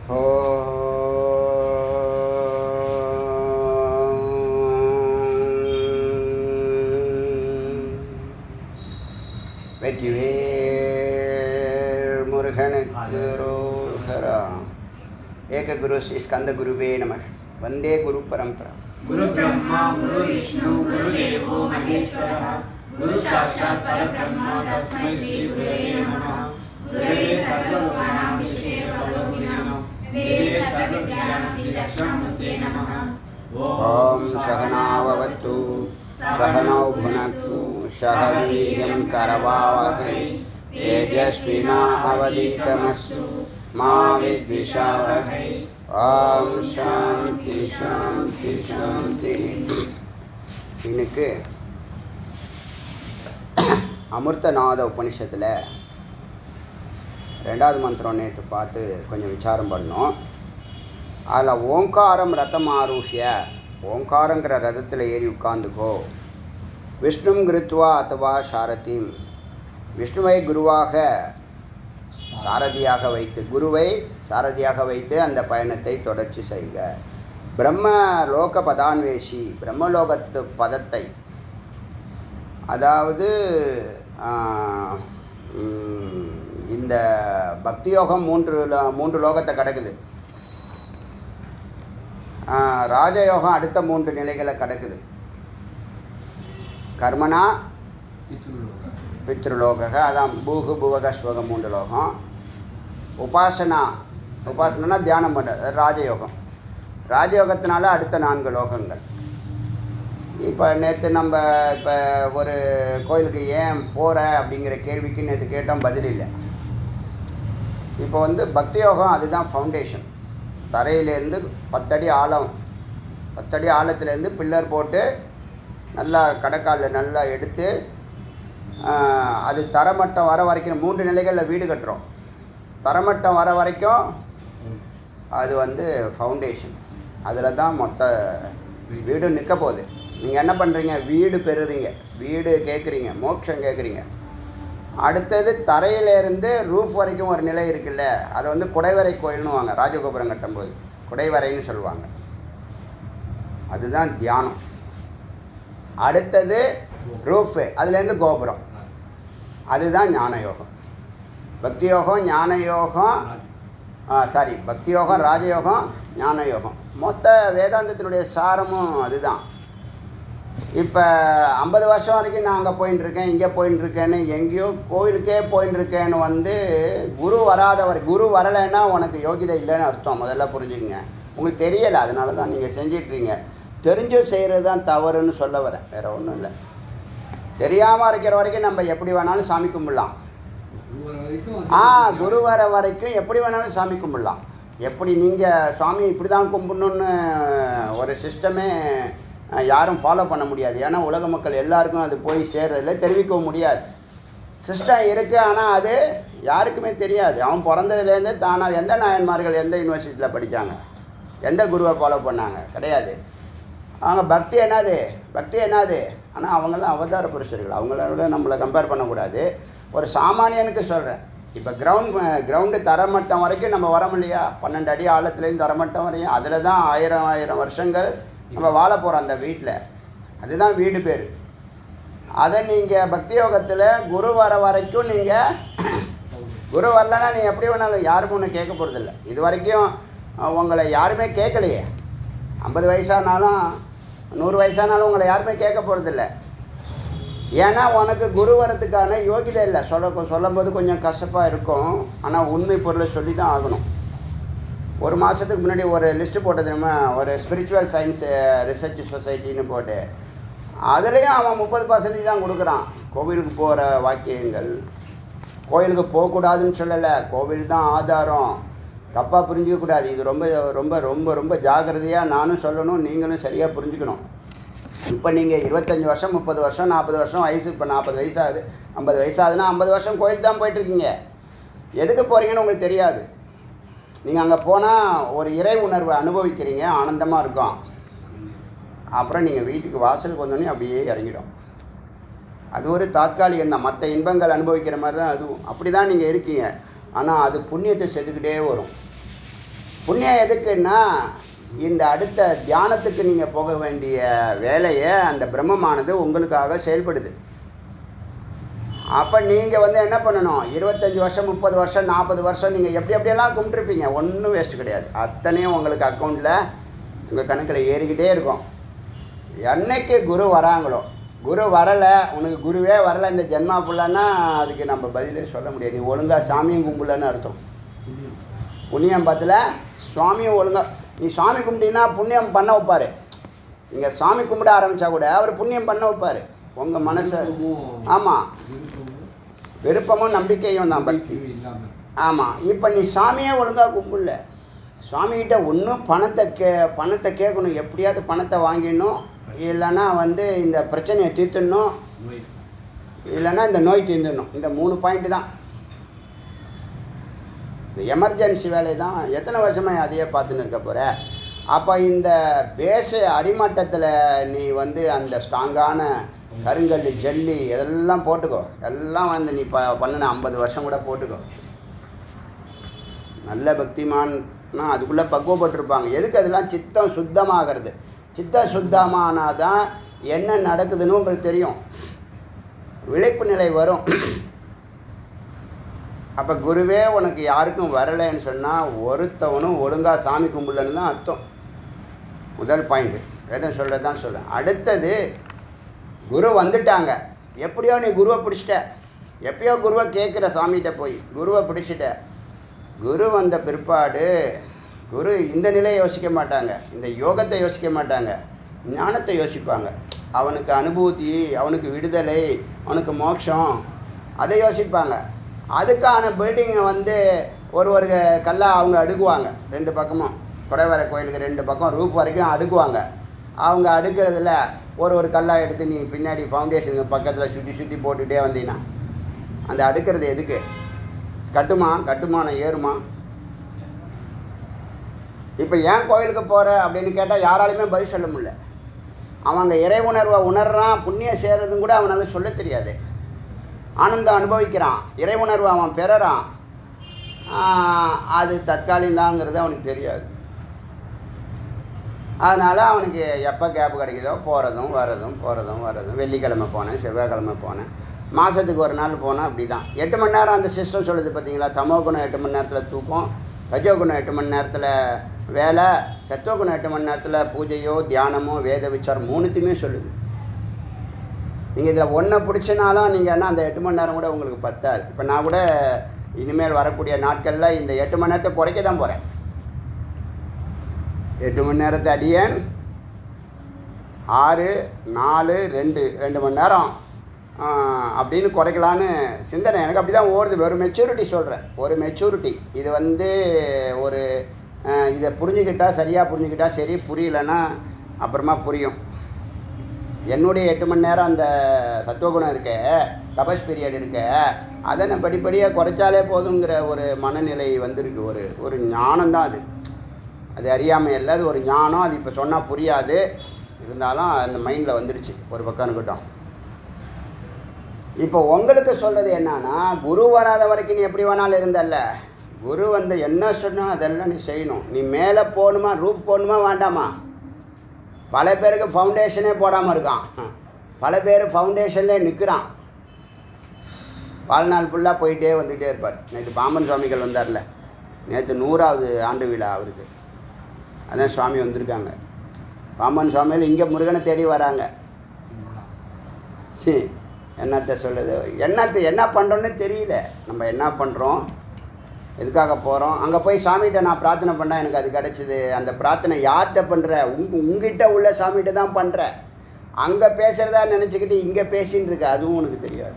வெற்றிவேல் முருகனுக்கு ரோகரா. ஏக குரு ஸ்ரீ ஸ்கந்த குருவே நமக. வந்தே குரு பரம்பரா. குரு பிரம்மா குரு விஷ்ணு குரு தேவோ மகேஸ்வரः குரு சாட்சாத் பரபிரம்ம தஸ்மை ஸ்ரீ குருவே நமः. குருவே சர்வலோகானாं விஷ்ணவே பரலோகினாம் தேவே சர்வவித்யானாம் ஸ்ரீலக்ஷ்மணமூர்த்தயே நமः. ஓம் சகனாவவத்து சகனௌ புனக்து சக வீர்யம் கரவாவகை தேஜஸ்வினாவதீதமஸ்து மா வித்விஷாவகை. ஓம் சாந்தி சாந்தி சாந்தி. இன்னைக்கு அமிர்தநாத உபனிஷத்தில் 2வது மந்திரம் நேற்று பார்த்து கொஞ்சம் விசாரம் பண்ணோம். அதில் ஓங்காரம் ரதம் ஆரூஹ்ய, ஓங்காரங்கிற ரதத்தில் ஏறி உட்காந்துக்கோ. விஷ்ணும் கிருத்வா அத்தவா சாரதிம், விஷ்ணுவை குருவாக சாரதியாக வைத்து, குருவை சாரதியாக வைத்து அந்த பயணத்தை தொடர்ச்சி செய்க. பிரம்ம லோக பதான்வேஷி, பிரம்மலோகத்து பதத்தை, அதாவது இந்த பக்தி யோகம் மூன்று லோகத்தை கிடக்குது. ராஜயோகம் அடுத்த 3 நிலைகளை கிடக்குது. கர்மனா பித்ருலோக, அதான் பூகு புவக ஸ்வக 3 லோகம். உபாசனா தியானம் பண்ணுறது, அது ராஜயோகம். ராஜயோகத்தினால அடுத்த 4 லோகங்கள். இப்போ நேற்று நம்ம இப்போ ஒரு கோயிலுக்கு ஏன் போகிற அப்படிங்கிற கேள்விக்கு நேற்று கேட்டோம், பதில் இல்லை. இப்போ பக்தி யோகம் அதுதான் ஃபவுண்டேஷன். தரையிலேருந்து 10 அடி ஆழம், 10 அடி ஆழத்துலேருந்து பில்லர் போட்டு நல்லா கடக்காலில் நல்லா எடுத்து அது தரமட்டம் வர வரைக்கும் 3 நிலைகளில் வீடு கட்டுறோம். தரமட்டம் வர வரைக்கும் அது ஃபவுண்டேஷன். அதில் தான் மொத்த வீடு நிற்க போகுது. நீங்கள் என்ன பண்ணுறீங்க, வீடு பெறுறீங்க, வீடு கேட்குறீங்க, மோட்சம் கேட்குறீங்க. அடுத்தது தரையிலேருந்து ரூஃப் வரைக்கும் ஒரு நிலை இருக்குல்ல, அதை குடைவரை கோயில்னு வாங்க. ராஜகோபுரம் கட்டும்போது குடைவரைன்னு சொல்லுவாங்க. அதுதான் தியானம். அடுத்தது ரூஃபு, அதுலேருந்து கோபுரம், அதுதான் ஞான யோகம். பக்தி யோகம், ஞான யோகம், பக்தி யோகம், ராஜயோகம், ஞான யோகம். மொத்த வேதாந்தத்தினுடைய சாரமும் அதுதான். இப்போ 50 வருஷம் வரைக்கும் நான் அங்கே போயின்ட்டுருக்கேன், இங்கே போயின்ட்டுருக்கேன்னு, எங்கேயோ கோயிலுக்கே போயின்ட்டுருக்கேன்னு குரு வராதவர், குரு வரலைன்னா உனக்கு யோகிதை இல்லைன்னு அர்த்தம். முதல்ல புரிஞ்சுக்கங்க. உங்களுக்கு தெரியலை, அதனால தான் நீங்கள் செஞ்சிட்றீங்க. தெரிஞ்சும் செய்கிறது தான் தவறுன்னு சொல்ல வரேன், வேறு ஒன்றும் இல்லை. தெரியாமல் இருக்கிற வரைக்கும் நம்ம எப்படி வேணாலும் சாமி கும்பிடலாம். குரு வர வரைக்கும் எப்படி வேணாலும் சாமி கும்பிடலாம். எப்படி நீங்கள் சுவாமி இப்படி தான் கும்பிடணுன்னு ஒரு சிஸ்டமே யாரும் ஃபாலோ பண்ண முடியாது. ஏன்னா உலக மக்கள் எல்லாருக்கும் அது போய் சேர்றதில்ல, தெரிவிக்கவும் முடியாது. சிஸ்டம் இருக்குது, ஆனால் அது யாருக்குமே தெரியாது. அவன் பிறந்ததுலேருந்து தானாக எந்த நாயன்மார்கள் எந்த யூனிவர்சிட்டியில் படித்தாங்க, எந்த குருவை ஃபாலோ பண்ணாங்க, கிடையாது. அவங்க பக்தி என்னது, ஆனால் அவங்களாம் அவதார புருஷர்கள். அவங்களோட நம்மளை கம்பேர் பண்ணக்கூடாது. ஒரு சாமானியனுக்கு சொல்கிறேன். இப்போ கிரவுண்டு தரமட்டம் வரைக்கும் நம்ம வரோம் இல்லையா, 12 அடி ஆழத்துலேருந்து தரமட்டம் வரையும். அதில் தான் 1000 வருஷங்கள் நம்ம வாழ போகிறோம் அந்த வீட்டில். அதுதான் வீடு பேர். அதை நீங்கள் பக்தி யோகத்தில் குரு வர வரைக்கும், நீங்கள் குரு வரலன்னா நீ எப்படி வேணாலும் யாரும் ஒன்று கேட்க போகிறதில்ல. இது வரைக்கும் உங்களை யாருமே கேட்கலையே. 50 வயசானாலும் 100 வயசானாலும் உங்களை யாருமே கேட்க போகிறதில்ல. ஏன்னா உனக்கு குரு வரத்துக்கான யோகிதை இல்லை. சொல்லும்போது கொஞ்சம் கசப்பாக இருக்கும், ஆனால் உண்மை பொருளை சொல்லி தான் ஆகணும். ஒரு மாதத்துக்கு முன்னாடி ஒரு லிஸ்ட்டு போட்டது, நம்ம ஒரு ஸ்பிரிச்சுவல் சயின்ஸ் ரிசர்ச் சொசைட்டின்னு போட்டு, அதுலேயும் அவன் 30% தான் கொடுக்குறான். கோவிலுக்கு போகிற வாக்கியங்கள், கோவிலுக்கு போகக்கூடாதுன்னு சொல்லலை, கோவில் தான் ஆதாரம். தப்பாக புரிஞ்சிக்கக்கூடாது. இது ரொம்ப ரொம்ப ரொம்ப ரொம்ப ஜாக்கிரதையாக நானும் சொல்லணும், நீங்களும் சரியாக புரிஞ்சுக்கணும். இப்போ நீங்கள் 25 வருஷம் 30 வருஷம் 40 வருஷம் வயசு, இப்போ 40 வயசாகுது 50 வயசாகுதுன்னா 50 வருஷம் கோயில் தான் போயிட்டுருக்கீங்க. எதுக்கு போகிறீங்கன்னு உங்களுக்கு தெரியாது. நீங்கள் அங்கே போனால் ஒரு இறை உணர்வை அனுபவிக்கிறீங்க, ஆனந்தமாக இருக்கும். அப்புறம் நீங்கள் வீட்டுக்கு வாசலுக்கு வந்தோடனே அப்படியே இறங்கிடும். அது ஒரு தாற்காலிகம் தான். மற்ற இன்பங்கள் அனுபவிக்கிற மாதிரி தான் அதுவும். அப்படி தான் நீங்கள் இருக்கீங்க. ஆனால் அது புண்ணியத்தை செதுக்கிட்டே வரும். புண்ணியம் எதுக்குன்னா இந்த அடுத்த தியானத்துக்கு நீங்கள் போக வேண்டிய வேலையை அந்த பிரம்மமானது உங்களுக்காக செயல்படுது. அப்போ நீங்கள் வந்து என்ன பண்ணணும், 25 வருஷம் 30 வருஷம் 40 வருஷம் நீங்கள் எப்படியெல்லாம் கும்பிட்டுருப்பீங்க, ஒன்றும் வேஸ்ட்டு கிடையாது. அத்தனையும் உங்களுக்கு அக்கௌண்ட்டில் உங்கள் கணக்கில் ஏறிக்கிட்டே இருக்கும். என்னைக்கு குரு வராங்களோ, குரு வரலை, உனக்கு குருவே வரலை இந்த ஜென்மா ஃபுல்லான்னா அதுக்கு நம்ம பதிலே சொல்ல முடியாது. நீ ஒழுங்காக சாமியும் கும்பிடலன்னு அர்த்தம். புண்ணியம் பத்தில் சுவாமியும் ஒழுங்காக நீ சாமி கும்பிட்டீங்கன்னா புண்ணியம் பண்ண வைப்பார். நீங்கள் சாமி கும்பிட ஆரம்பித்தா கூட அவர் புண்ணியம் பண்ண வைப்பார் உங்கள் மனசை. ஆமாம், விருப்பமும் நம்பிக்கையும் தான் பக்தி. ஆமாம், இப்போ நீ சாமியே ஒழுங்காக கும்பிடல, சுவாமிகிட்ட ஒன்றும் பணத்தை கேட்கணும், எப்படியாவது பணத்தை வாங்கிடணும், இல்லைன்னா வந்து இந்த பிரச்சனையை தீர்த்துடணும், இல்லைன்னா இந்த நோய் தீர்ந்துடணும். இந்த 3 பாயிண்ட்டு தான். இந்த எமர்ஜென்சி வேலை தான். எத்தனை வருஷமாக அதையே பார்த்துன்னு இருக்க போகிற? அப்போ இந்த பேஸு அடிமட்டத்தில் நீ வந்து அந்த ஸ்ட்ராங்கான கருங்கல் ஜல்லி இதெல்லாம் போட்டுக்கோ. எல்லாம் வந்து நீ பண்ணின 50 வருஷம் கூட போட்டுக்கோ. நல்ல பக்திமான்னா அதுக்குள்ளே பக்குவப்பட்டிருப்பாங்க. எதுக்கு அதெல்லாம் சித்தம் சுத்தமாகிறது. சித்த சுத்தமானால் தான் என்ன நடக்குதுன்னு உங்களுக்கு தெரியும், விழிப்பு நிலை வரும். அப்போ குருவே உனக்கு யாருக்கும் வரலைன்னு சொன்னால் ஒருத்தவனும் ஒழுங்காக சாமி கும்பிடலன்னு தான் அர்த்தம். முதல் பாயிண்ட்டு வேதம் சொல்கிறது தான் சொல்கிறேன். அடுத்தது, குரு வந்துட்டாங்க, எப்படியோ நீ குருவை பிடிச்சிட்ட, எப்பயோ குருவை கேட்குற சாமிகிட்ட போய் குருவை பிடிச்சிட்ட. குரு வந்த பிற்பாடு குரு இந்த நிலையை யோசிக்க மாட்டாங்க, இந்த யோகத்தை யோசிக்க மாட்டாங்க, ஞானத்தை யோசிப்பாங்க. அவனுக்கு அனுபூதி, அவனுக்கு விடுதலை, அவனுக்கு மோட்சம், அதை யோசிப்பாங்க. அதுக்கான பில்டிங்கை வந்து ஒரு கல்லாக அவங்க அடுக்குவாங்க. 2 பக்கமும் குடைவரை கோயிலுக்கு 2 பக்கம் ரூஃப் வரைக்கும் அடுக்குவாங்க. அவங்க அடுக்கிறதுல ஒரு கல்லாக எடுத்து நீ பின்னாடி ஃபவுண்டேஷன் பக்கத்தில் சுற்றி போட்டுகிட்டே வந்தீங்கன்னா அந்த அடுக்கிறது எதுக்கு? கட்டுமானம் ஏறுமா? இப்போ ஏன் கோயிலுக்கு போகிற அப்படின்னு கேட்டால் யாராலுமே பதில் சொல்ல முடியல. அவங்க இறை உணர்வை உணர்றான், புண்ணியம் சேர்றதும் கூட அவனால் சொல்ல தெரியாது. ஆனந்தம் அனுபவிக்கிறான், இறை உணர்வு அவன் பெறறான், அது தற்காலிகதாங்கிறது அவனுக்கு தெரியாது. அதனால் அவனுக்கு எப்போ கேப் கிடைக்குதோ போகிறதும் வரதும். வெள்ளிக்கிழமை போனேன், செவ்வாய்க்கிழமை போனேன், மாதத்துக்கு ஒரு நாள் போனேன். அப்படி தான் 8 மணி நேரம் அந்த சிஸ்டம் சொல்லுது பார்த்தீங்களா. தமோ குணம் 8 மணி நேரத்தில் தூக்கம், ரஜோ குணம் 8 மணி நேரத்தில் வேலை, சத்துவகுணம் 8 மணி நேரத்தில் பூஜையோ தியானமோ வேத விசாரம் 3த்தையுமே சொல்லுது. நீங்கள் இதில் ஒன்றை பிடிச்சினாலும் நீங்கள் என்ன அந்த 8 மணி நேரம் கூட உங்களுக்கு பத்தாது. இப்போ நான் கூட இனிமேல் வரக்கூடிய நாட்களில் இந்த 8 மணி நேரத்தை குறைக்க தான் போகிறேன். 8 மணி நேரத்தை அடியேன் 6, 4, 2 மணி நேரம் அப்படின்னு குறைக்கலான்னு சிந்தனை எனக்கு அப்படி தான் ஓடுது. ஒரு மெச்சூரிட்டி சொல்கிறேன், ஒரு மெச்சூரிட்டி. இது வந்து ஒரு இதை புரிஞ்சுக்கிட்டால் சரியாக புரிஞ்சுக்கிட்டால் சரி, புரியலைன்னா அப்புறமா புரியும். என்னுடைய 8 மணி நேரம் அந்த சத்துவகுணம் இருக்க, தபஸ் பீரியட் இருக்க, அதை நான் படிப்படியாக குறைச்சாலே போதுங்கிற ஒரு மனநிலை வந்திருக்கு. ஒரு ஞானம் தான் அது. அது அறியாமல் இல்லை, அது ஒரு ஞானம். அது இப்போ சொன்னால் புரியாது, இருந்தாலும் அந்த மைண்டில் வந்துடுச்சு. ஒரு பக்கம் இருக்கட்டும். இப்போ உங்களுக்கு சொல்கிறது என்னன்னா, குரு வராத வரைக்கும் நீ எப்படி வேணாலும் இருந்தல்ல, குரு வந்து என்ன சொன்னால் அதெல்லாம் நீ செய்யணும். நீ மேலே போகணுமா, ரூப் போகணுமா வேண்டாமா? பல பேருக்கு ஃபவுண்டேஷனே போடாமல் இருக்கான், பல பேர் ஃபவுண்டேஷன்லேயே நிற்கிறான். வாழ்நாள் ஃபுல்லாக போயிட்டே வந்துகிட்டே இருப்பார். நேற்று பாம்பன் சுவாமிகள் வந்தார்ல, நேற்று 100வது ஆண்டு விழா அவருக்கு. அதான் சுவாமி வந்திருக்காங்க. பாம்பன் சுவாமிகள் இங்கே முருகனை தேடி வராங்க. என்னத்தை சொல்லுது, என்ன பண்ணுறோன்னு தெரியல. நம்ம என்ன பண்ணுறோம், எதுக்காக போகிறோம்? அங்கே போய் சாமிகிட்ட நான் பிரார்த்தனை பண்ணால் எனக்கு அது கிடச்சிது. அந்த பிரார்த்தனை யார்கிட்ட பண்ணுற? உங்ககிட்ட உள்ள சாமிகிட்ட தான் பண்ணுற. அங்கே பேசுகிறதா நினச்சிக்கிட்டு இங்கே பேசின்னு இருக்க, அதுவும் உனக்கு தெரியாது.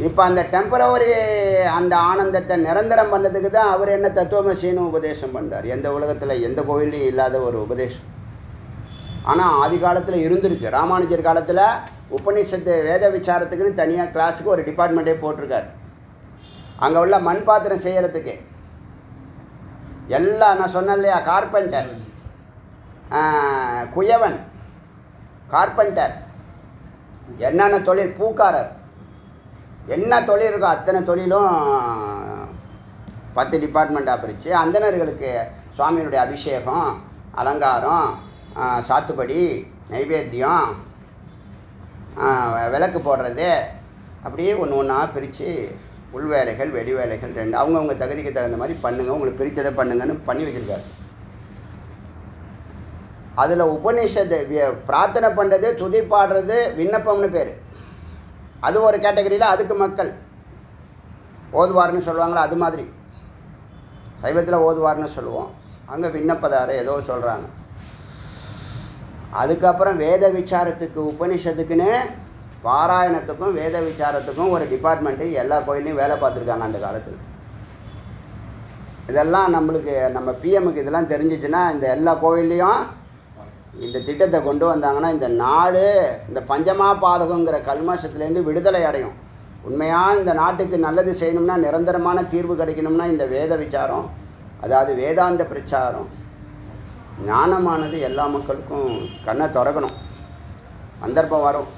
இப்போ அந்த டெம்பரவரி அந்த ஆனந்தத்தை நிரந்தரம் பண்ணதுக்கு தான் அவர் என்ன தத்துவமசின்னு உபதேசம் பண்ணுறார். எந்த உலகத்தில் எந்த கோவிலையும் இல்லாத ஒரு உபதேசம். ஆனால் ஆதி காலத்தில் இருந்திருக்கு. ராமானுஜர் காலத்தில் உபநிஷத்து வேத விசாரத்துக்குன்னு தனியாக கிளாஸுக்கு ஒரு டிபார்ட்மெண்ட்டே போட்டிருக்கார். அங்கே உள்ள மண் பாத்திரம் செய்கிறதுக்கு எல்லாம் நான் சொன்னேன் இல்லையா, கார்பெண்டர், குயவன், கார்பெண்டர், என்னென்ன தொழில், பூக்காரர், என்ன தொழில் இருக்கோ அத்தனை தொழிலும் 10 டிபார்ட்மெண்ட்டாக பிரித்து அந்தணர்களுக்கு சுவாமியினுடைய அபிஷேகம், அலங்காரம், சாத்துப்படி, நைவேத்தியம், விளக்கு போடுறது, அப்படியே ஒன்று ஒன்றா பிரித்து உள் வேலைகள் வெளி வேலைகள் 2 அவங்கவுங்க தகுதிக்கு தகுந்த மாதிரி பண்ணுங்கள், உங்களுக்கு பிரித்ததை பண்ணுங்கன்னு பண்ணி வச்சுருக்காரு. அதில் உபநிஷத்து பிரார்த்தனை பண்ணுறது, துதி பாடுறது விண்ணப்பம்னு பேர். அது ஒரு கேட்டகரியில் அதுக்கு மக்கள் ஓதுவார்னு சொல்லுவாங்களா, அது மாதிரி சைவத்தில் ஓதுவார்னு சொல்லுவோம், அங்கே விண்ணப்பதார ஏதோ சொல்கிறாங்க. அதுக்கப்புறம் வேத விசாரத்துக்கு உபநிஷத்துக்குன்னு பாராயணத்துக்கும் வேத விசாரத்துக்கும் ஒரு டிபார்ட்மெண்ட்டு எல்லா கோயிலையும் வேலை பார்த்துருக்காங்க அந்த காலத்தில். இதெல்லாம் நம்மளுக்கு நம்ம பிஎம்முக்கு இதெல்லாம் தெரிஞ்சிச்சுன்னா இந்த எல்லா கோயில்லையும் இந்த திட்டத்தை கொண்டு வந்தாங்கன்னா இந்த நாடு இந்த பஞ்சமா பாதகங்கிற கல்மாசத்துலேருந்து விடுதலை அடையும். உண்மையாக இந்த நாட்டுக்கு நல்லது செய்யணும்னா, நிரந்தரமான தீர்வு கிடைக்கணும்னா இந்த வேத விசாரம், அதாவது வேதாந்த பிரச்சாரம், ஞானமானது எல்லா மக்களுக்கும் கண்ணை திறக்கணும். சந்தர்ப்பம் வரும்,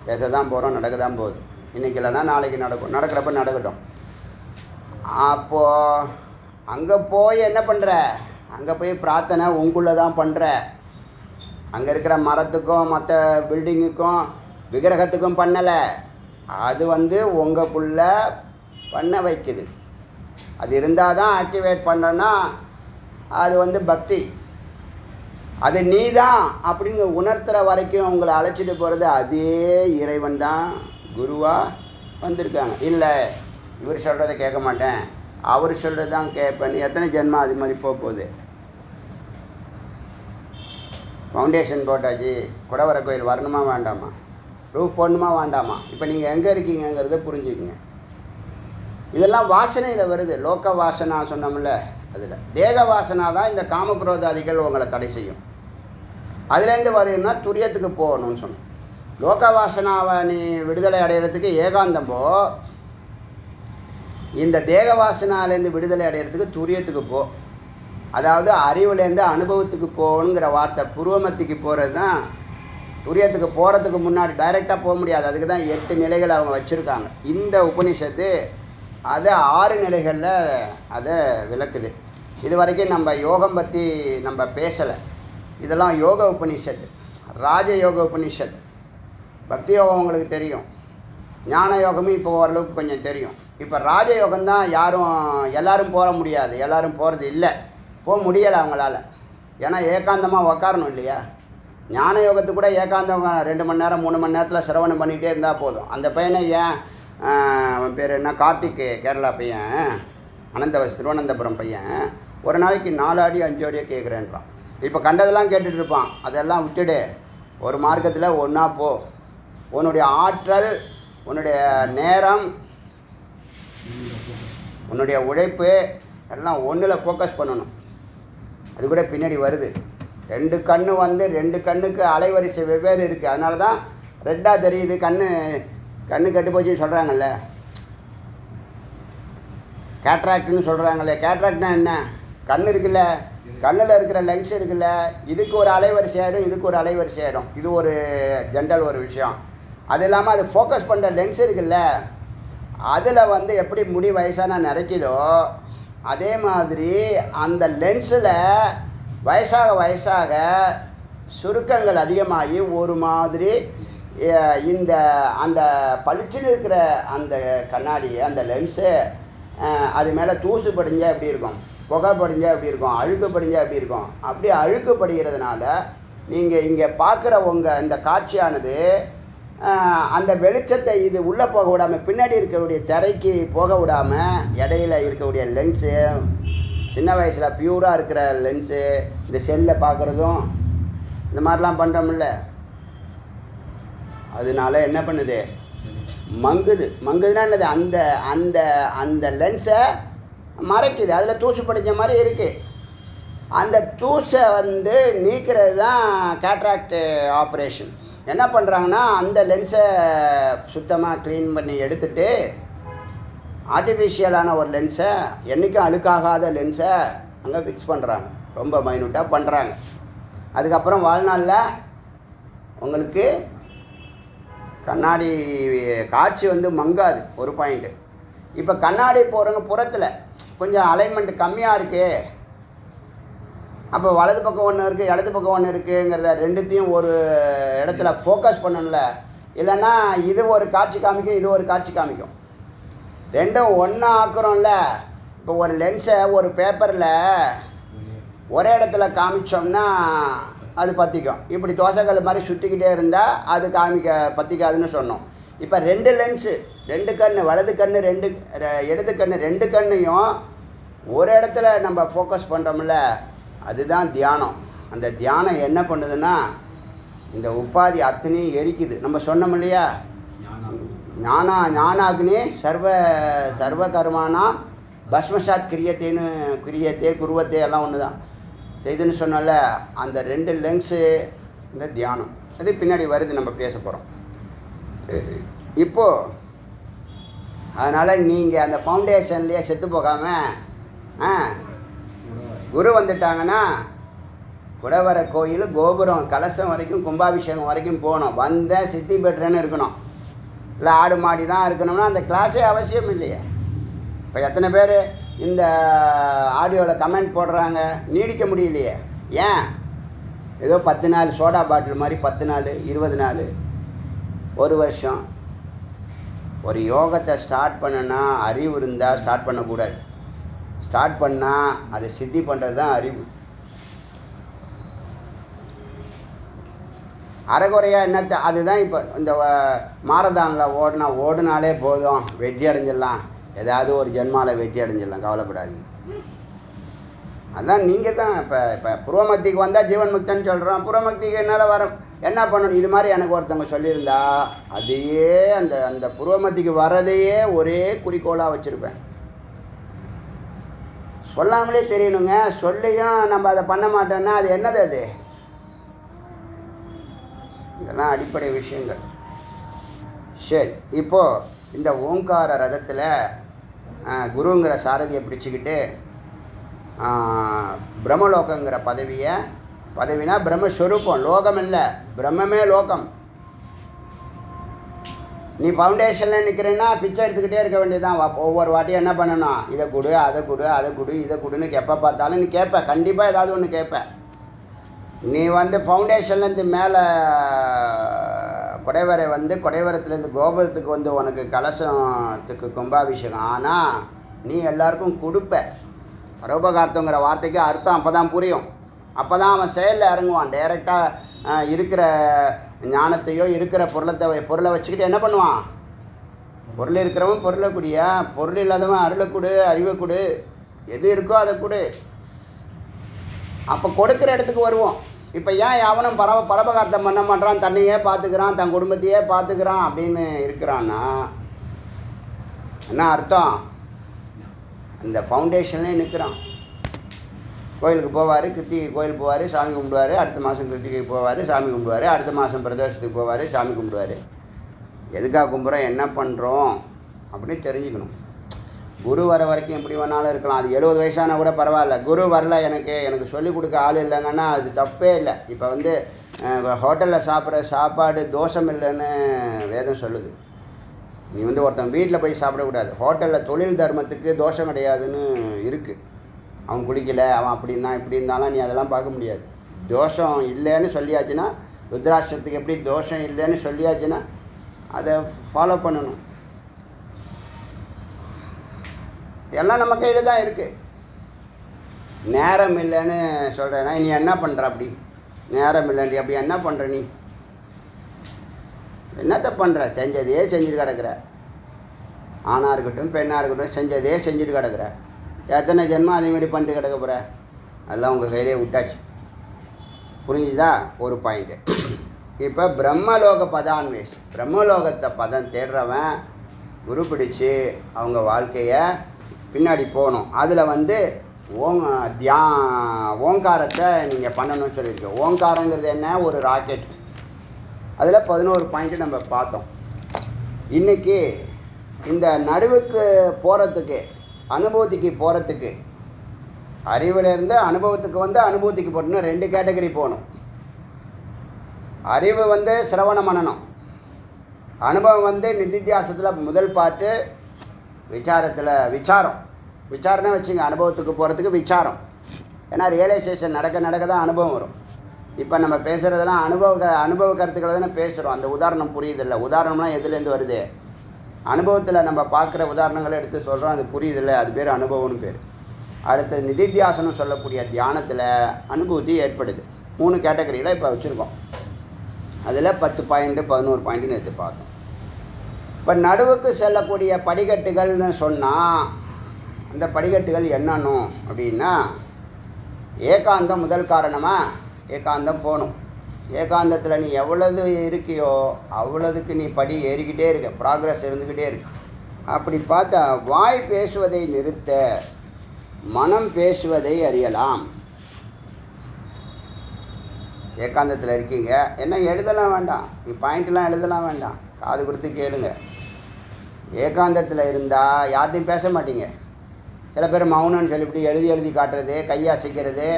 பேச தான் போகிறோம், நடக்க தான் போகுது. இன்றைக்கி இல்லைன்னா நாளைக்கு நடக்கும், நடக்கிறப்ப நடக்கட்டும். அப்போது அங்கே போய் என்ன பண்ணுற, அங்கே போய் பிரார்த்தனை உங்குள்ளே தான் பண்ணுற. அங்கே இருக்கிற மரத்துக்கும் மற்ற பில்டிங்குக்கும் விக்கிரகத்துக்கும் பண்ணலை, அது உங்களுக்குள்ள பண்ண வைக்குது. அது இருந்தால் தான் ஆக்டிவேட் பண்ணுறேன்னா அது பக்தி. அது நீ தான் அப்படின்னு உணர்த்துகிற வரைக்கும் உங்களை அழைச்சிட்டு போகிறது அதே இறைவன் தான் குருவாக வந்திருக்காங்க. இல்லை இவர் சொல்கிறத கேட்க மாட்டேன், அவர் சொல்கிறது தான் கேட்பேன், எத்தனை ஜென்மா அது மாதிரி போகுது. ஃபவுண்டேஷன் போட்டாச்சு, குடவரை கோயில் வரணுமா வேண்டாமா, ரூஃப் போடணுமா வேண்டாமா, இப்போ நீங்கள் எங்கே இருக்கீங்கிறத புரிஞ்சுக்குங்க. இதெல்லாம் வாசனையில் வருது. லோக வாசனா சொன்னோம்ல, அதில் தேக வாசனா தான் இந்த காமக்ரோதாதிகள் உங்களை தடை செய்யும். அதுலேருந்து வரணும்னா துரியத்துக்கு போகணும்னு சொன்னோம். லோக வாசனாவை நீ விடுதலை அடைகிறதுக்கு ஏகாந்தம் போ, இந்த தேக வாசனாலேருந்து விடுதலை அடைகிறதுக்கு துரியத்துக்கு போ. அதாவது அறிவுலேருந்து அனுபவத்துக்கு போகணுங்கிற வார்த்தை புருவமத்திக்கு போகிறது தான். துரியத்துக்கு போகிறதுக்கு முன்னாடி டைரெக்டாக போக முடியாது, அதுக்கு தான் 8 நிலைகள் அவங்க வச்சுருக்காங்க. இந்த உபனிஷத்து அதை 6 நிலைகளில் அதை விளக்குது. இது வரைக்கும் நம்ம யோகம் பற்றி நம்ம பேசலை. இதெல்லாம் யோக உபனிஷத்து, ராஜயோக உபனிஷத்து. பக்தி யோகம் உங்களுக்கு தெரியும், ஞான யோகமும் இப்போ ஓரளவுக்கு கொஞ்சம் தெரியும். இப்போ ராஜயோகம் தான் எல்லோரும் போக முடியாது, எல்லோரும் போகிறது இல்லை, போக முடியலை அவங்களால. ஏன்னா ஏகாந்தமாக உக்காரணும் இல்லையா. ஞான யோகத்துக்கு கூட ஏகாந்தம் 2 மணி நேரம் 3 மணி நேரத்தில் சிரவணம் பண்ணிகிட்டே இருந்தால் போதும். அந்த பையனை ஏன் அவன் பேர் என்ன, கார்த்திக், கேரளா பையன், திருவனந்தபுரம் பையன், ஒரு நாளைக்கு 4 அடி 5 அடியே கேட்குறேன்றான். இப்போ கண்டதெல்லாம் கேட்டுட்டு இருப்பான், அதெல்லாம் விட்டுடு, ஒரு மார்க்கத்தில் ஒன்றா போ. உன்னுடைய ஆற்றல், உன்னுடைய நேரம், உன்னுடைய உழைப்பு எல்லாம் ஒன்றில் ஃபோக்கஸ் பண்ணணும். அது கூட பின்னாடி வருது. 2 கண்ணு 2 கண்ணுக்கு அலைவரிசை வெவ்வேறு இருக்குது. அதனால தான் ரெட்டாக தெரியுது. கண்ணு கெட்டு போச்சுன்னு சொல்கிறாங்கல்ல, கேட்ராக்ட்னு சொல்கிறாங்கல்ல. கேட்ராக்ட்னா என்ன, கண் இருக்குல்ல, கண்ணில் இருக்கிற லென்ஸ் இருக்குல்ல, இதுக்கு ஒரு அலைவரிசை ஆகிடும், இதுக்கு ஒரு அலைவரிசை ஆகிடும். இது ஒரு ஜென்ரல் ஒரு விஷயம். அது இல்லாமல் அது ஃபோக்கஸ் பண்ணுற லென்ஸ் இருக்குல்ல, அதில் எப்படி முடி வயசான நிறைக்குதோ அதே மாதிரி அந்த லென்ஸில் வயசாக வயசாக சுருக்கங்கள் அதிகமாகி ஒரு மாதிரி அந்த பளிச்சுன்னு இருக்கிற அந்த கண்ணாடி, அந்த லென்ஸு, அது மேலே தூசு படிஞ்சால் எப்படி இருக்கும், புகை படிஞ்சால் எப்படி இருக்கும், அழுக்கு படிஞ்சால் எப்படி இருக்கும். அப்படி அழுக்கு படிகிறதுனால நீங்கள் இங்கே பார்க்குற இந்த காட்சியானது அந்த வெளிச்சத்தை இது உள்ளே போக விடாமல், பின்னாடி இருக்கக்கூடிய திரைக்கு போக விடாமல், இடையில இருக்கக்கூடிய லென்ஸு, சின்ன வயசில் பியூராக இருக்கிற லென்ஸு, இந்த செல்லை பார்க்குறதும் இந்த மாதிரிலாம் பண்ணுறோம்ல, அதனால என்ன பண்ணுது, மங்குதுன்னா என்னது, அந்த அந்த அந்த லென்ஸை மறைக்குது. அதில் தூசு படித்த மாதிரி இருக்குது. அந்த தூசை நீக்கிறது தான் கேட்ராக்ட் ஆப்ரேஷன். என்ன பண்ணுறாங்கன்னா அந்த லென்ஸை சுத்தமாக க்ளீன் பண்ணி எடுத்துகிட்டு ஆர்டிஃபிஷியலான ஒரு லென்ஸை, என்றைக்கும் அழுக்காகாத லென்ஸை அங்கே ஃபிக்ஸ் பண்ணுறாங்க, ரொம்ப மைனூட்டாக பண்ணுறாங்க. அதுக்கப்புறம் வாழ்நாளில் உங்களுக்கு கண்ணாடி காட்சி வந்து மங்காது, ஒரு பாயிண்ட்டு. இப்போ கண்ணாடி போகிறவங்க புறத்தில் கொஞ்சம் அலைன்மெண்ட் கம்மியாக இருக்கே, அப்போ வலது பக்கம் ஒன்று இருக்குது இடது பக்கம் ஒன்று இருக்குங்கிறத ரெண்டுத்தையும் ஒரு இடத்துல ஃபோக்கஸ் பண்ணணும்ல. இல்லைன்னா இது ஒரு காட்சி காமிக்கும், இது ஒரு காட்சி காமிக்கும், ரெண்டும் ஒன்றா ஆக்குறோம்ல. இப்போ ஒரு லென்ஸை ஒரு பேப்பரில் ஒரே இடத்துல காமிச்சோம்னா அது பற்றிக்கும். இப்படி தோசைக்கல் மாதிரி சுற்றிக்கிட்டே இருந்தால் அது பற்றிக்காதுன்னு சொன்னோம். இப்போ 2 லென்ஸு, 2 கண், வலது கண் 2, இடது கண் 2 கண்ணையும் ஒரு இடத்துல நம்ம ஃபோக்கஸ் பண்ணுறோம்ல, அதுதான் தியானம். அந்த தியானம் என்ன பண்ணுதுன்னா இந்த உபாதி அத்தனையும் எரிக்குது. நம்ம சொன்னோம் இல்லையா, ஞானாக்னி சர்வ கர்மானா பஸ்மசாத் கிரியத்தே குருவத்தே எல்லாம் ஒன்று தான் செய்துன்னு சொன்னால. அந்த 2 லென்ஸு இந்த தியானம் அது பின்னாடி வருது, நம்ம பேச போகிறோம் இப்போது. அதனால் நீங்கள் அந்த ஃபவுண்டேஷன்லேயே செத்து போகாமல் குரு வந்துட்டாங்கன்னா குடவர கோயில் கோபுரம் கலசம் வரைக்கும் கும்பாபிஷேகம் வரைக்கும் போகணும். வந்தேன் சித்தி பெற்றேன்னு இருக்கணும், இல்லை ஆடு மாடி தான் இருக்கணும்னா அந்த கிளாஸே அவசியம் இல்லையே. இப்போ எத்தனை பேர் இந்த ஆடியோவில் கமெண்ட் போடுறாங்க, நீடிக்க முடியலையே. ஏன்? ஏதோ 10 நாள் சோடா பாட்டில் மாதிரி 10 நாள் 20 நாள் 1 வருஷம். ஒரு யோகத்தை ஸ்டார்ட் பண்ணுன்னா அறிவு இருந்தால் ஸ்டார்ட் பண்ணக்கூடாது. ஸ்டார்ட் பண்ணால் அதை சித்தி பண்ணுறது தான் அறிவு. அரைகுறையாக என்னத்தை அதுதான். இப்போ இந்த மாரதானில் ஓடினாலே போதும், வெற்றி அடைஞ்சிடலாம், ஏதாவது ஒரு ஜென்மாவில் வெற்றி அடைஞ்சிடலாம், கவலைப்படாதீங்க. அதான் நீங்கள் தான் இப்போ புருவமக்திக்கு வந்தால் ஜீவன் முக்தன்னு சொல்கிறோம். புருவமக்திக்கு என்னால் என்ன பண்ணணும், இது மாதிரி எனக்கு ஒருத்தவங்க சொல்லியிருந்தா அதையே அந்த புருவமக்திக்கு வரதையே ஒரே குறிக்கோளாக வச்சுருப்பேன். சொல்லாமலே தெரியணுங்க. சொல்லியும் நம்ம அதை பண்ண மாட்டோம்னா அது என்னது? அது இதெல்லாம் அடிப்படை விஷயங்கள். சரி, இப்போது இந்த ஓங்கார ரதத்தில் குருங்கிற சாரதியை பிடிச்சிக்கிட்டு பிரம்மலோகங்கிற பதவினா பிரம்மஸ்வரூபம், லோகம் இல்லை, பிரம்மமே லோகம். நீ ஃபவுண்டேஷனில் நிற்கிறேன்னா பிச்சை எடுத்துக்கிட்டே இருக்க வேண்டியதுதான். ஒவ்வொரு வாட்டியும் என்ன பண்ணணும், இதை கொடு அதை கொடு அதை கொடு இதை கொடுன்னு எப்போ பார்த்தாலும் நீ கேட்ப, கண்டிப்பாக ஏதாவது ஒன்று கேட்ப. நீ ஃபவுண்டேஷன்லேருந்து மேலே குடைவரத்துலேருந்து கோபுரத்துக்கு உனக்கு கலசத்துக்கு கும்பாபிஷேகம் ஆனால் நீ எல்லாருக்கும் கொடுப்ப. பரோபகார்த்தங்கிற வார்த்தைக்கு அர்த்தம் அப்போ தான் புரியும். அப்போ தான் அவன் செயலில் இறங்குவான். டைரெக்டாக இருக்கிற ஞானத்தையோ இருக்கிற பொருளை வச்சுக்கிட்டு என்ன பண்ணுவான், பொருள் இருக்கிறவன் பொருளை குடியா, பொருள் இல்லாதவன் அருளை கொடு, அறிவை கொடு, எது இருக்கோ அதை கொடு. அப்போ கொடுக்குற இடத்துக்கு வருவோம். இப்போ ஏன் அவனும் பரபகார்த்தம் பண்ண மாட்டான், தன்னையே பார்த்துக்கிறான், தன் குடும்பத்தையே பார்த்துக்கிறான் அப்படின்னு இருக்கிறான்னா என்ன அர்த்தம்? அந்த ஃபவுண்டேஷன்லேயே நிற்கிறான். கோயிலுக்கு போவார், கிருத்திகை கோயில் போவார், சாமி கும்பிடுவார். அடுத்த மாதம் கிருத்திகை போவார், சாமி கும்பிடுவார். அடுத்த மாதம் பிரதோஷத்துக்கு போவார், சாமி கும்பிடுவார். எதுக்காக கும்பிட்றோம், என்ன பண்ணுறோம் அப்படின்னு தெரிஞ்சுக்கணும். குரு வர வரைக்கும் எப்படி வேணாலும் இருக்கலாம். அது 70 வயசானா கூட பரவாயில்ல. குரு வரல, எனக்கு சொல்லிக் கொடுக்க ஆள் இல்லைங்கன்னா அது தப்பே இல்லை. இப்போ ஹோட்டலில் சாப்பிட்ற சாப்பாடு தோஷம் இல்லைன்னு வேதம் சொல்லுது. நீ ஒருத்தன் வீட்டில் போய் சாப்பிடக்கூடாது. ஹோட்டலில் தொழில் தர்மத்துக்கு தோஷம் கிடையாதுன்னு இருக்குது. அவன் குளிக்கலை, அவன் அப்படி இருந்தான் இப்படி இருந்தாலும் நீ அதெல்லாம் பார்க்க முடியாது. தோஷம் இல்லைன்னு சொல்லியாச்சுன்னா, ருத்ராட்சத்துக்கு எப்படி தோஷம் இல்லைன்னு சொல்லியாச்சுன்னா அதை ஃபாலோ பண்ணணும். எல்லாம் நம்ம கையில் தான் இருக்குது. நேரம் இல்லைன்னு சொல்கிறேன்னா நீ என்ன பண்ணுற? அப்படி நேரம் இல்லைன்றி அப்படி என்ன பண்ணுற? நீ என்னத்தை பண்ணுற? செஞ்சதையே செஞ்சுட்டு கிடக்குற. ஆணாக இருக்கட்டும் பெண்ணாக இருக்கட்டும் செஞ்சதே செஞ்சுட்டு கிடக்குற. எத்தனை ஜென்மம் அதேமாரி பண்ணிட்டு கிடக்க போகிற? அதெல்லாம் உங்கள் கையிலே விட்டாச்சு. புரிஞ்சுதா? ஒரு பாயிண்ட்டு. இப்போ பிரம்மலோக பதான்வேஷ், பிரம்மலோகத்தை பதம் தேடுறவன் குரு பிடிச்சி அவங்க வாழ்க்கையை பின்னாடி போகணும். அதில் ஓங்காரத்தை நீங்கள் பண்ணணும்னு சொல்லியிருக்கு. ஓங்காரங்கிறது என்ன? ஒரு ராக்கெட். அதில் 11 பாயிண்ட்டு நம்ம பார்த்தோம். இன்றைக்கி இந்த நடுவுக்கு போகிறதுக்கு, அனுபவத்துக்கு போகிறதுக்கு, அறிவிலேருந்து அனுபவத்துக்கு அனுபவத்துக்கு போகணும். 2 கேட்டகரி போகணும். அறிவு சிரவணம் பண்ணணும். அனுபவம் வந்து நிதித்தியாசத்தில் முதல் பாட்டு விசாரம்னா வச்சுங்க. அனுபவத்துக்கு போகிறதுக்கு விசாரம். ஏன்னா ரியலைசேஷன் நடக்க தான் அனுபவம் வரும். இப்போ நம்ம பேசுகிறதெல்லாம் அனுபவ கருத்துக்களை தானே பேசுகிறோம். அந்த உதாரணம் புரியுதில்லை. உதாரணம்லாம் எதுலேருந்து வருது? அனுபவத்தில் நம்ம பார்க்குற உதாரணங்களை எடுத்து சொல்கிறோம். அது புரியுதில்லை, அது பேர் அனுபவம்னு பேர். அடுத்து நிதித்தியாசனம் சொல்லக்கூடிய தியானத்தில் அனுபூதி ஏற்படுது. 3 கேட்டகரியில் இப்போ வச்சுருக்கோம். அதில் 10 பாயிண்ட்டு 11 பாயிண்ட்டுன்னு எடுத்து பார்த்தோம். இப்போ நடுவுக்கு செல்லக்கூடிய படிக்கட்டுகள்னு சொன்னால் அந்த படிக்கட்டுகள் என்னன்னும் அப்படின்னா, ஏகாந்தம் முதல் காரணமாக ஏகாந்தம் போகணும். ஏகாந்தத்தில் நீ எவ்வளவு இருக்கியோ அவ்வளவுக்கு நீ படி ஏறிக்கிட்டே இருக்க, ப்ராக்ரஸ் இருந்துக்கிட்டே இருக்கு. அப்படி பார்த்தா வாய் பேசுவதை நிறுத்த மனம் பேசுவதை அறியலாம். ஏகாந்தத்தில் இருக்கீங்க, என்ன எழுதலாம் வேண்டாம், நீ பாயிண்ட்லாம் எழுதலாம் வேண்டாம், காது கொடுத்து கேளுங்க. ஏகாந்தத்தில் இருந்தால் யார்ட்டையும் பேச மாட்டீங்க. சில பேர் மௌனம்னு சொல்லிவிட்டு எழுதி காட்டுறது, கையை அசைக்கிறது,